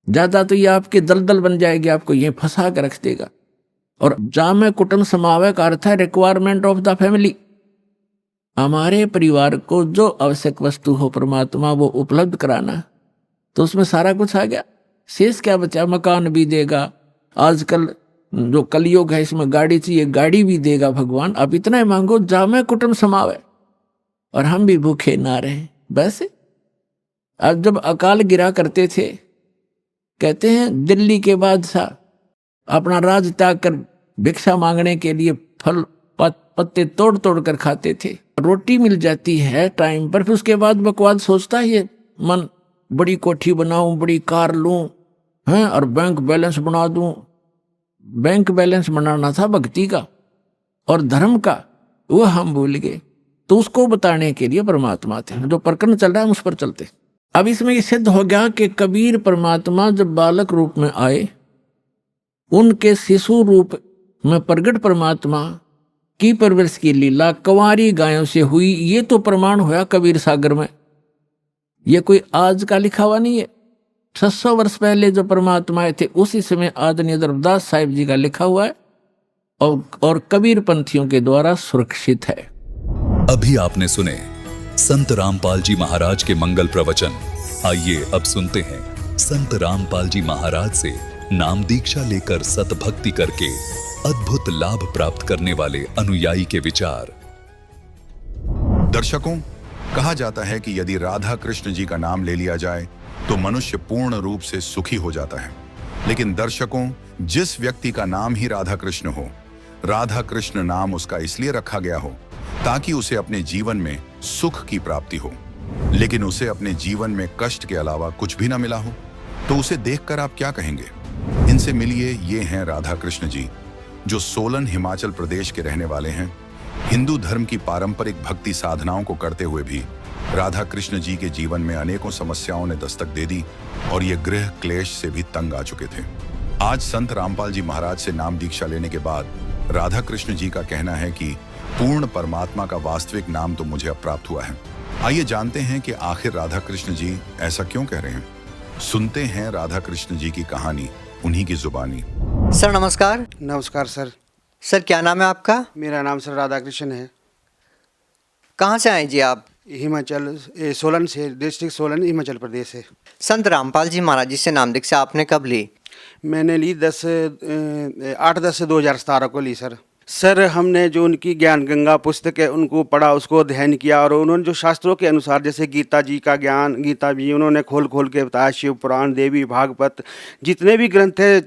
ज्यादा तो ये आपके दलदल बन जाएगी, आपको ये फंसा कर रख देगा। और जामे कुटुंब समावे का अर्थ है रिक्वायरमेंट ऑफ द फैमिली। हमारे परिवार को जो आवश्यक वस्तु हो परमात्मा वो उपलब्ध कराना, तो उसमें सारा कुछ आ गया। शेष क्या बचा, मकान भी देगा। आजकल जो कलयुग है इसमें गाड़ी चाहिए, गाड़ी भी देगा भगवान। अब इतना ही मांगो, जामे कुटुंब समावे और हम भी भूखे ना रहे। बस अब जब अकाल गिरा करते थे, कहते हैं दिल्ली के बादशाह अपना राज त्याग कर भिक्षा मांगने के लिए फल पत्ते तोड़ तोड़ कर खाते थे। रोटी मिल जाती है टाइम पर, फिर उसके बाद बकवाद सोचता है ये मन, बड़ी कोठी बनाऊं, बड़ी कार लूं, हैं, और बैंक बैलेंस बना दूं। बैंक बैलेंस बनाना था भक्ति का और धर्म का, वो हम भूल गए। तो उसको बताने के लिए परमात्मा थे। जो प्रकरण चल रहा है उस पर चलते। अब इसमें ये सिद्ध हो गया कि कबीर परमात्मा जब बालक रूप में आए, उनके शिशु रूप में प्रगट परमात्मा की परवरिश की लीला कुंवारी गायों से हुई। ये तो प्रमाण हुआ कबीर सागर में, ये कोई आज का लिखा हुआ नहीं है। 600 वर्ष पहले जो परमात्मा आए थे उसी समय आदरणीय धर्मदास साहिब जी का लिखा हुआ है, और कबीर पंथियों के द्वारा सुरक्षित है। अभी आपने सुने संत रामपाल जी महाराज के मंगल प्रवचन। आइए अब सुनते हैं संत रामपाल जी महाराज से नाम दीक्षा लेकर सतभक्ति करके अद्भुत लाभ प्राप्त करने वाले अनुयायी के विचार। दर्शकों, कहा जाता है कि यदि राधा कृष्ण जी का नाम ले लिया जाए तो मनुष्य पूर्ण रूप से सुखी हो जाता है। लेकिन दर्शकों, जिस व्यक्ति का नाम ही राधा कृष्ण हो, राधा कृष्ण नाम उसका इसलिए रखा गया हो ताकि उसे अपने जीवन में सुख की प्राप्ति हो, लेकिन उसे अपने जीवन में कष्ट के अलावा कुछ भी ना मिला हो, तो उसे देखकर आप क्या कहेंगे? इनसे मिलिए, ये हैं राधा कृष्ण जी, जो सोलन हिमाचल प्रदेश के रहने वाले हैं। हिंदू धर्म की पारंपरिक भक्ति साधनाओं को करते हुए भी राधा कृष्ण जी के जीवन में अनेकों समस्याओं ने दस्तक दे दी और ये गृह क्लेश से भी तंग आ चुके थे। आज संत रामपाल जी महाराज से नाम दीक्षा लेने के बाद राधा कृष्ण जी का कहना है कि पूर्ण परमात्मा का वास्तविक नाम तो मुझे अब प्राप्त हुआ है। आइए जानते हैं कि आखिर राधा कृष्ण जी ऐसा क्यों कह रहे हैं। सुनते हैं राधा कृष्ण जी की कहानी उन्हीं की जुबानी। सर नमस्कार। नमस्कार सर। सर क्या नाम है आपका? मेरा नाम सर राधा कृष्ण है। कहाँ से आए जी आप? हिमाचल सोलन से, डिस्ट्रिक्ट सोलन, हिमाचल प्रदेश से। संत रामपाल जी महाराज जी से नाम दीक्षा आपने कब ली? मैंने ली 8/10/2017 को ली सर। सर हमने जो उनकी ज्ञान गंगा पुस्तक है उनको पढ़ा, उसको अध्ययन किया और उन्होंने जो शास्त्रों के अनुसार जैसे गीता जी का ज्ञान, गीता जी उन्होंने खोल खोल के बताया, शिव पुराण, देवी भागवत, जितने भी ग्रंथ है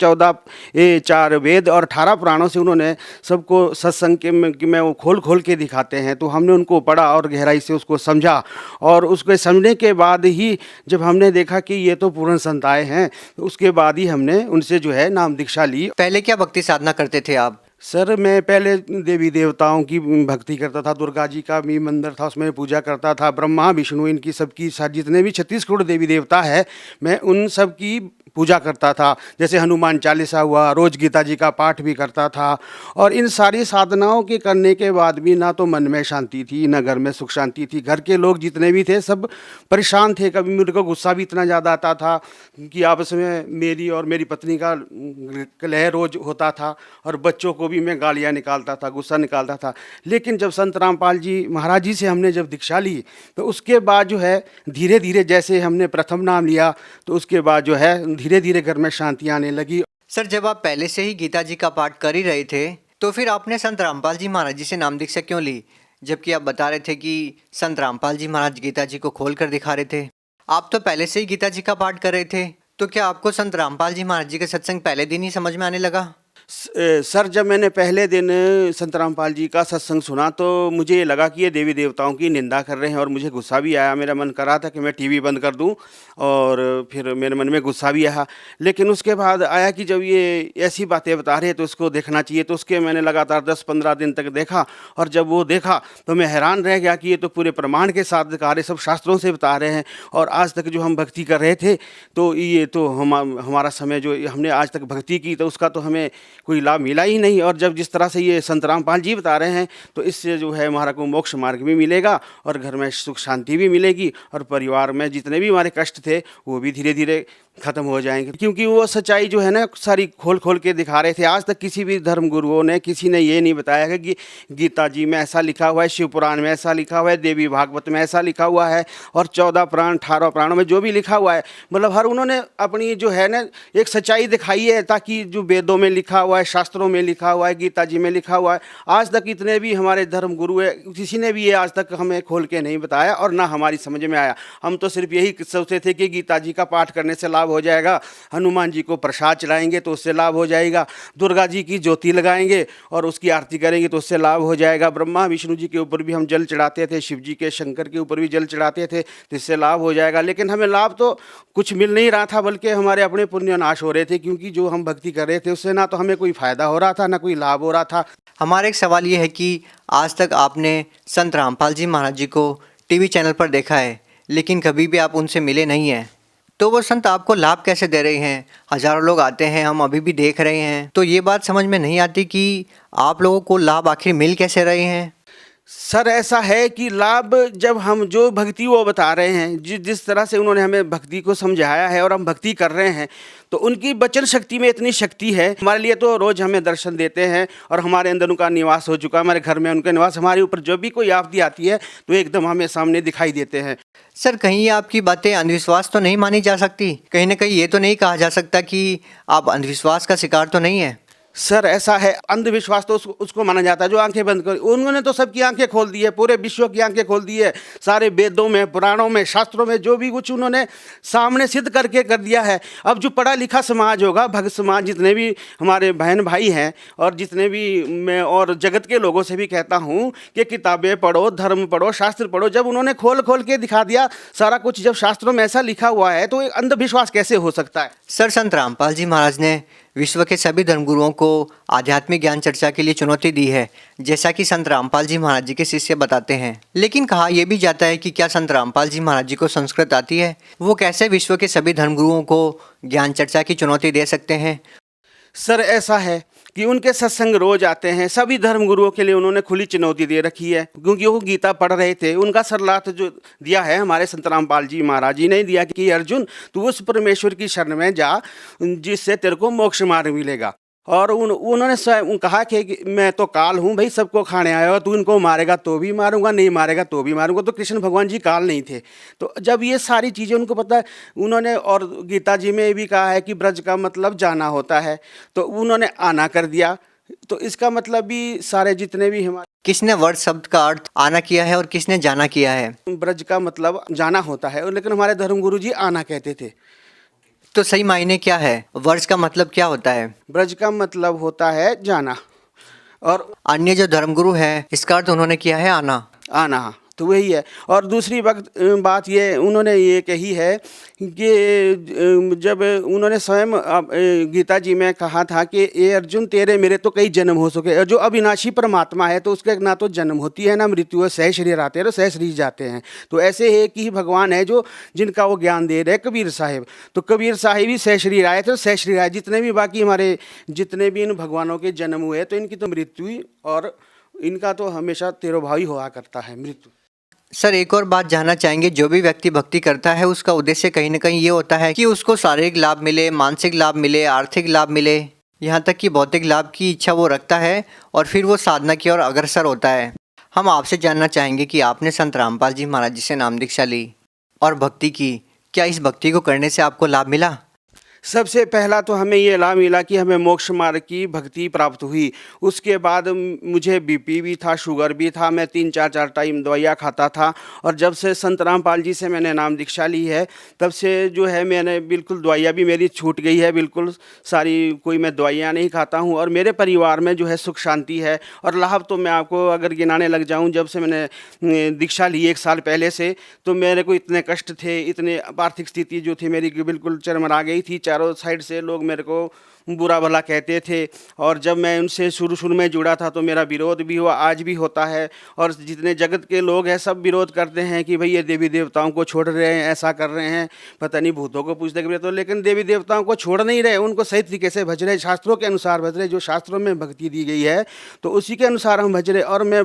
4 वेद और 18 पुराणों से उन्होंने सबको सत्संग के में वो खोल खोल के दिखाते हैं। तो हमने उनको पढ़ा और गहराई से उसको समझा और उसको समझने के बाद ही जब हमने देखा कि ये तो पूर्ण संत आए हैं, तो उसके बाद ही हमने उनसे जो है नाम दीक्षा ली। पहले क्या भक्ति साधना करते थे आप? सर मैं पहले देवी देवताओं की भक्ति करता था। दुर्गा जी का भी मंदिर था, उसमें पूजा करता था। ब्रह्मा विष्णु इनकी सबकी जितने भी 36 करोड़ देवी देवता है, मैं उन सब की पूजा करता था। जैसे हनुमान चालीसा हुआ, रोज गीता जी का पाठ भी करता था। और इन सारी साधनाओं के करने के बाद भी ना तो मन में शांति थी, ना घर में सुख शांति थी। घर के लोग जितने भी थे सब परेशान थे। कभी मेरे को गुस्सा भी इतना ज़्यादा आता था कि आपस में मेरी और मेरी पत्नी का कलह रोज होता था और बच्चों को भी मैं गालियाँ निकालता था, गुस्सा निकालता था। लेकिन जब संत रामपाल जी महाराज जी से हमने जब दीक्षा ली तो उसके बाद जो है धीरे धीरे, जैसे हमने प्रथम नाम लिया तो उसके बाद जो है धीरे धीरे घर में शांति आने लगी। सर जब आप पहले से ही गीता जी का पाठ कर ही रहे थे तो फिर आपने संत रामपाल जी महाराज जी से नाम दीक्षा क्यों ली, जबकि आप बता रहे थे कि संत रामपाल जी महाराज गीता जी को खोल कर दिखा रहे थे? आप तो पहले से ही गीता जी का पाठ कर रहे थे, तो क्या आपको संत रामपाल जी महाराज जी का सत्संग पहले दिन ही समझ में आने लगा? सर जब मैंने पहले दिन संत रामपाल जी का सत्संग सुना तो मुझे ये लगा कि ये देवी देवताओं की निंदा कर रहे हैं और मुझे गुस्सा भी आया। मेरा मन कर रहा था कि मैं टीवी बंद कर दूं और फिर मेरे मन में गुस्सा भी आया। लेकिन उसके बाद आया कि जब ये ऐसी बातें बता रहे हैं तो इसको देखना चाहिए। तो उसके मैंने लगातार 10-15 दिन तक देखा और जब वो देखा तो मैं हैरान रह गया कि ये तो पूरे प्रमाण के साथ दिखा रहे, सब शास्त्रों से बता रहे हैं। और आज तक जो हम भक्ति कर रहे थे तो ये तो हमारा समय जो हमने आज तक भक्ति की तो उसका तो हमें कोई लाभ मिला ही नहीं। और जब जिस तरह से ये संत रामपाल जी बता रहे हैं तो इससे जो है हमारा को मोक्ष मार्ग भी मिलेगा और घर में सुख शांति भी मिलेगी और परिवार में जितने भी हमारे कष्ट थे वो भी धीरे धीरे खत्म हो जाएंगे। क्योंकि वो सच्चाई जो है ना सारी खोल खोल के दिखा रहे थे। आज तक किसी भी धर्म गुरुओं ने किसी ने ये नहीं बताया कि गीता जी में ऐसा लिखा हुआ है, शिव पुराण में ऐसा लिखा हुआ है, देवी भागवत में ऐसा लिखा हुआ है और 14 पुराण 18 पुराणों में जो भी लिखा हुआ है, मतलब हर उन्होंने अपनी जो है ना एक सच्चाई दिखाई है, ताकि जो वेदों में लिखा हुआ है, शास्त्रों में लिखा हुआ है, गीता जी में लिखा हुआ है, आज तक इतने भी हमारे धर्म गुरु है किसी ने भी ये आज तक हमें खोल के नहीं बताया और ना हमारी समझ में आया। हम तो सिर्फ यही सोचते थे कि गीता जी का पाठ करने से लाभ हो जाएगा, हनुमान जी को प्रसाद चढ़ाएंगे तो उससे लाभ हो जाएगा, दुर्गा जी की ज्योति लगाएंगे और उसकी आरती करेंगे तो उससे लाभ हो जाएगा, ब्रह्मा विष्णु जी के ऊपर भी हम जल चढ़ाते थे, शिव जी के शंकर के ऊपर भी जल चढ़ाते थे तो इससे लाभ हो जाएगा। लेकिन हमें लाभ तो कुछ मिल नहीं रहा था, बल्कि हमारे अपने पुण्य नाश हो रहे थे, क्योंकि जो हम भक्ति कर रहे थे उससे ना तो हमें कोई फ़ायदा हो रहा था ना कोई लाभ हो रहा था। हमारा एक सवाल ये है कि आज तक आपने संत रामपाल जी महाराज जी को टीवी चैनल पर देखा है लेकिन कभी भी आप उनसे मिले नहीं हैं, तो वो संत आपको लाभ कैसे दे रहे हैं? हज़ारों लोग आते हैं, हम अभी भी देख रहे हैं, तो ये बात समझ में नहीं आती कि आप लोगों को लाभ आखिर मिल कैसे रहे हैं? सर ऐसा है कि लाभ जब हम जो भक्ति वो बता रहे हैं, जिस तरह से उन्होंने हमें भक्ति को समझाया है और हम भक्ति कर रहे हैं, तो उनकी वचन शक्ति में इतनी शक्ति है हमारे लिए। तो रोज़ हमें दर्शन देते हैं और हमारे अंदर उनका निवास हो चुका है, हमारे घर में उनका निवास। हमारे ऊपर जो भी कोई आपत्ति आती है तो एकदम हमें सामने दिखाई देते हैं। सर कहीं आपकी बातें अंधविश्वास तो नहीं मानी जा सकती? कहीं ना कहीं ये तो नहीं कहा जा सकता कि आप अंधविश्वास का शिकार तो नहीं है? सर ऐसा है, अंधविश्वास तो उसको माना जाता है जो आंखें बंद कर। उन्होंने तो सबकी आंखें खोल दी है, पूरे विश्व की आंखें खोल दी है। सारे वेदों में, पुराणों में, शास्त्रों में जो भी कुछ उन्होंने सामने सिद्ध करके कर दिया है। अब जो पढ़ा लिखा समाज होगा, भक्त समाज, जितने भी हमारे बहन भाई हैं और जितने भी मैं और जगत के लोगों से भी कहता हूँ कि किताबें पढ़ो, धर्म पढ़ो, शास्त्र पढ़ो। जब उन्होंने खोल खोल के दिखा दिया सारा कुछ, जब शास्त्रों में ऐसा लिखा हुआ है तो एक अंधविश्वास कैसे हो सकता है? सर संत रामपाल जी महाराज ने विश्व के सभी धर्मगुरुओं को आध्यात्मिक ज्ञान चर्चा के लिए चुनौती दी है, जैसा कि संत रामपाल जी महाराज जी के शिष्य बताते हैं। लेकिन कहा यह भी जाता है कि क्या संत रामपाल जी महाराज जी को संस्कृत आती है? वो कैसे विश्व के सभी धर्मगुरुओं को ज्ञान चर्चा की चुनौती दे सकते हैं? सर ऐसा है कि उनके सत्संग रोज आते हैं, सभी धर्म गुरुओं के लिए उन्होंने खुली चुनौती दे रखी है, क्योंकि वो गीता पढ़ रहे थे। उनका सरलार्थ जो दिया है हमारे संत रामपाल जी महाराज जी ने दिया कि अर्जुन तू उस परमेश्वर की शरण में जा जिससे तेरे को मोक्ष मार्ग मिलेगा। और उन्होंने स्वयं कहा कि मैं तो काल हूँ भाई, सबको खाने आया हो, तू इनको मारेगा तो भी मारूंगा, नहीं मारेगा तो भी मारूंगा। तो कृष्ण भगवान जी काल नहीं थे। तो जब ये सारी चीज़ें उनको पता है, उन्होंने और गीता जी में भी कहा है कि ब्रज का मतलब जाना होता है, तो उन्होंने आना कर दिया। तो इसका मतलब भी सारे जितने भी हमारे, किसने वर्ड शब्द का अर्थ आना किया है और किसने जाना किया है? ब्रज का मतलब जाना होता है, लेकिन हमारे धर्म गुरु जी आना कहते थे। तो सही मायने क्या है? वर्ष का मतलब क्या होता है? ब्रज का मतलब होता है जाना, और अन्य जो धर्मगुरु है इसका अर्थ उन्होंने किया है आना। आना, तो वही है। और दूसरी बात ये उन्होंने ये कही है कि जब उन्होंने स्वयं गीता जी में कहा था कि ये अर्जुन तेरे मेरे तो कई जन्म हो सके, और जो अविनाशी परमात्मा है तो उसके ना तो जन्म होती है ना मृत्यु है, सह शरीर आते हैं तो सह शरीर जाते हैं। तो ऐसे है कि भगवान है जो जिनका वो ज्ञान दे रहे कबीर साहिब। तो कबीर साहिब भी सह शरीर आए थे, सह शरीर आए। जितने भी बाकी हमारे जितने भी इन भगवानों के जन्म हुए तो इनकी तो मृत्यु हुई, और इनका तो हमेशा तिरोभावी हुआ करता है मृत्यु। सर एक और बात जानना चाहेंगे, जो भी व्यक्ति भक्ति करता है उसका उद्देश्य कहीं ना कहीं ये होता है कि उसको शारीरिक लाभ मिले, मानसिक लाभ मिले, आर्थिक लाभ मिले, यहाँ तक कि भौतिक लाभ की इच्छा वो रखता है और फिर वो साधना की ओर अग्रसर होता है। हम आपसे जानना चाहेंगे कि आपने संत रामपाल जी महाराज जी से नाम दीक्षा ली और भक्ति की, क्या इस भक्ति को करने से आपको लाभ मिला? सबसे पहला तो हमें ये लाभ मिला कि हमें मोक्ष मार्ग की भक्ति प्राप्त हुई। उसके बाद मुझे बीपी भी था, शुगर भी था, मैं 3-4 टाइम दवाइयाँ खाता था। और जब से संत रामपाल जी से मैंने नाम दीक्षा ली है तब से जो है मैंने बिल्कुल दवाइयाँ भी मेरी छूट गई है, बिल्कुल सारी, कोई मैं दवाइयाँ नहीं खाता हूँ। और मेरे परिवार में जो है सुख शांति है। और लाभ तो मैं आपको अगर गिनाने लग जाऊँ, जब से मैंने दीक्षा ली 1 साल पहले से, तो मेरे को इतने कष्ट थे, इतने आर्थिक स्थिति जो थी मेरी बिल्कुल चरमरा गई थी। चारों साइड से लोग मेरे को बुरा भला कहते थे। और जब मैं उनसे शुरू में जुड़ा था तो मेरा विरोध भी हुआ, आज भी होता है। और जितने जगत के लोग हैं सब विरोध करते हैं कि भाई ये देवी देवताओं को छोड़ रहे हैं, ऐसा कर रहे हैं, पता नहीं भूतों को पूछते कि तो। लेकिन देवी देवताओं को छोड़ नहीं रहे, उनको सही तरीके से भज रहे, शास्त्रों के अनुसार भज रहे। जो शास्त्रों में भक्ति दी गई है तो उसी के अनुसार हम भज रहे। और मैं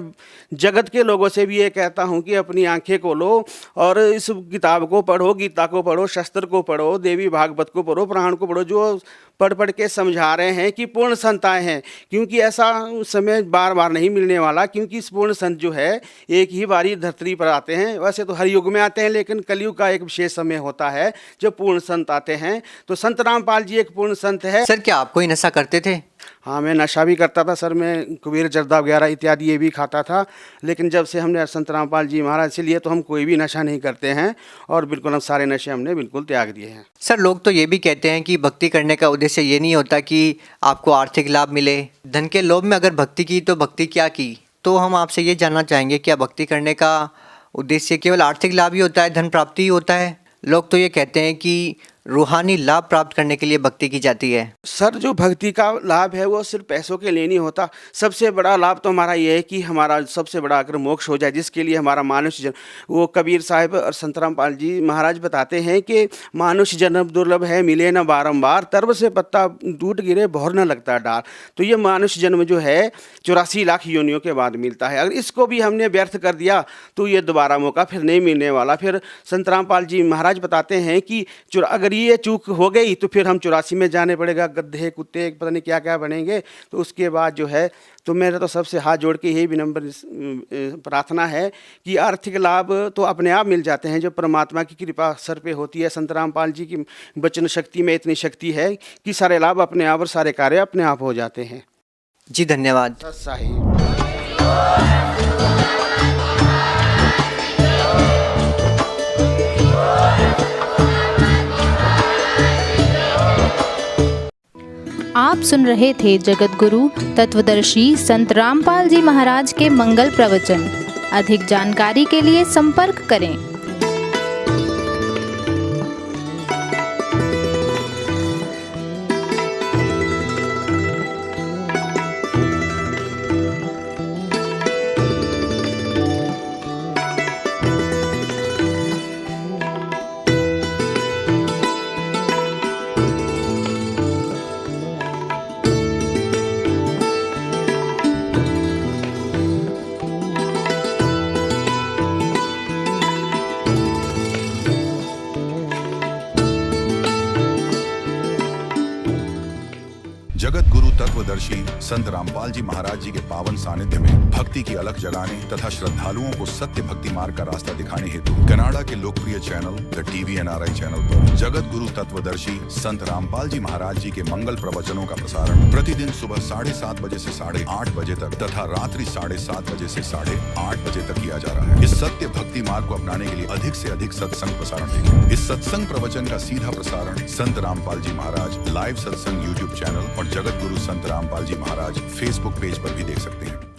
जगत के लोगों से भी ये कहता हूँ कि अपनी आंखें खोलो और इस किताब को पढ़ो, गीता को पढ़ो, शस्त्र को पढ़ो, देवी भागवत को पढ़ो, पुराण को पढ़ो, जो पढ़ के समझा रहे हैं कि पूर्ण संताएं हैं। क्योंकि ऐसा समय बार बार नहीं मिलने वाला, क्योंकि इस पूर्ण संत जो है एक ही बारी धरती पर आते हैं। वैसे तो हर युग में आते हैं, लेकिन कलयुग का एक विशेष समय होता है जब पूर्ण संत आते हैं। तो संत रामपाल जी एक पूर्ण संत है। सर क्या आप कोई नशा करते थे? हाँ, मैं नशा भी करता था सर। मैं कुबेर जर्दा वगैरह इत्यादि ये भी खाता था। लेकिन जब से हमने संत रामपाल जी महाराज से लिए तो हम कोई भी नशा नहीं करते हैं, और बिल्कुल हम सारे नशे हमने बिल्कुल त्याग दिए हैं। सर लोग तो ये भी कहते हैं कि भक्ति करने का उद्देश्य ये नहीं होता कि आपको आर्थिक लाभ मिले। धन के लोभ में अगर भक्ति की तो भक्ति क्या की? तो हम आपसे ये जानना चाहेंगे, क्या भक्ति करने का उद्देश्य केवल आर्थिक लाभ ही होता है, धन प्राप्ति ही होता है? लोग तो ये कहते हैं कि रूहानी लाभ प्राप्त करने के लिए भक्ति की जाती है। सर जो भक्ति का लाभ है वो सिर्फ पैसों के लिए नहीं होता। सबसे बड़ा लाभ तो हमारा ये है कि हमारा सबसे बड़ा अगर मोक्ष हो जाए, जिसके लिए हमारा मानुष्य जन्म, वो कबीर साहिब और संत रामपाल जी महाराज बताते हैं कि मानुष्य जन्म दुर्लभ है, मिले न बारंबार, तर्ब से पत्ता टूट गिरे भौर न लगता डाल। तो ये मानुष्य जन्म जो है 84 लाख योनियों के बाद मिलता है। अगर इसको भी हमने व्यर्थ कर दिया तो ये दोबारा मौका फिर नहीं मिलने वाला। फिर संत रामपाल जी महाराज बताते हैं कि अगर ये चूक हो गई तो फिर हम 84 में जाने पड़ेगा, गड्ढे कुत्ते पता नहीं क्या क्या बनेंगे। तो उसके बाद जो है, तो मेरा तो सबसे हाथ जोड़ के यही विनम्र प्रार्थना है कि आर्थिक लाभ तो अपने आप मिल जाते हैं, जो परमात्मा की कृपा सर पे होती है। संत रामपाल जी की वचन शक्ति में इतनी शक्ति है कि सारे लाभ अपने आप और सारे कार्य अपने आप हो जाते हैं। जी धन्यवाद। आप सुन रहे थे जगत गुरु तत्वदर्शी संत रामपाल जी महाराज के मंगल प्रवचन। अधिक जानकारी के लिए संपर्क करें। जगत गुरु तत्वदर्शी संत रामपाल जी महाराज जी के पावन सानिध्य में भक्ति की अलख जगाने तथा श्रद्धालुओं को सत्य भक्ति मार्ग का रास्ता दिखाने हेतु कनाडा के लोकप्रिय channel the TV NRI channel पर जगत गुरु तत्वदर्शी संत रामपाल जी महाराज जी के मंगल प्रवचनों का प्रसारण प्रतिदिन सुबह 7:30 बजे से 8:30 बजे तक तथा रात्रि 7:30 बजे से 8:30 बजे तक किया जा रहा है। इस सत्य भक्ति मार्ग को अपनाने के लिए अधिक से अधिक सत्संग प्रसारण देखें। इस सत्संग प्रवचन का सीधा प्रसारण संत रामपाल जी महाराज लाइव सत्संग YouTube चैनल और जगत गुरु संत रामपाल जी महाराज Facebook पेज पर भी देख सकते हैं।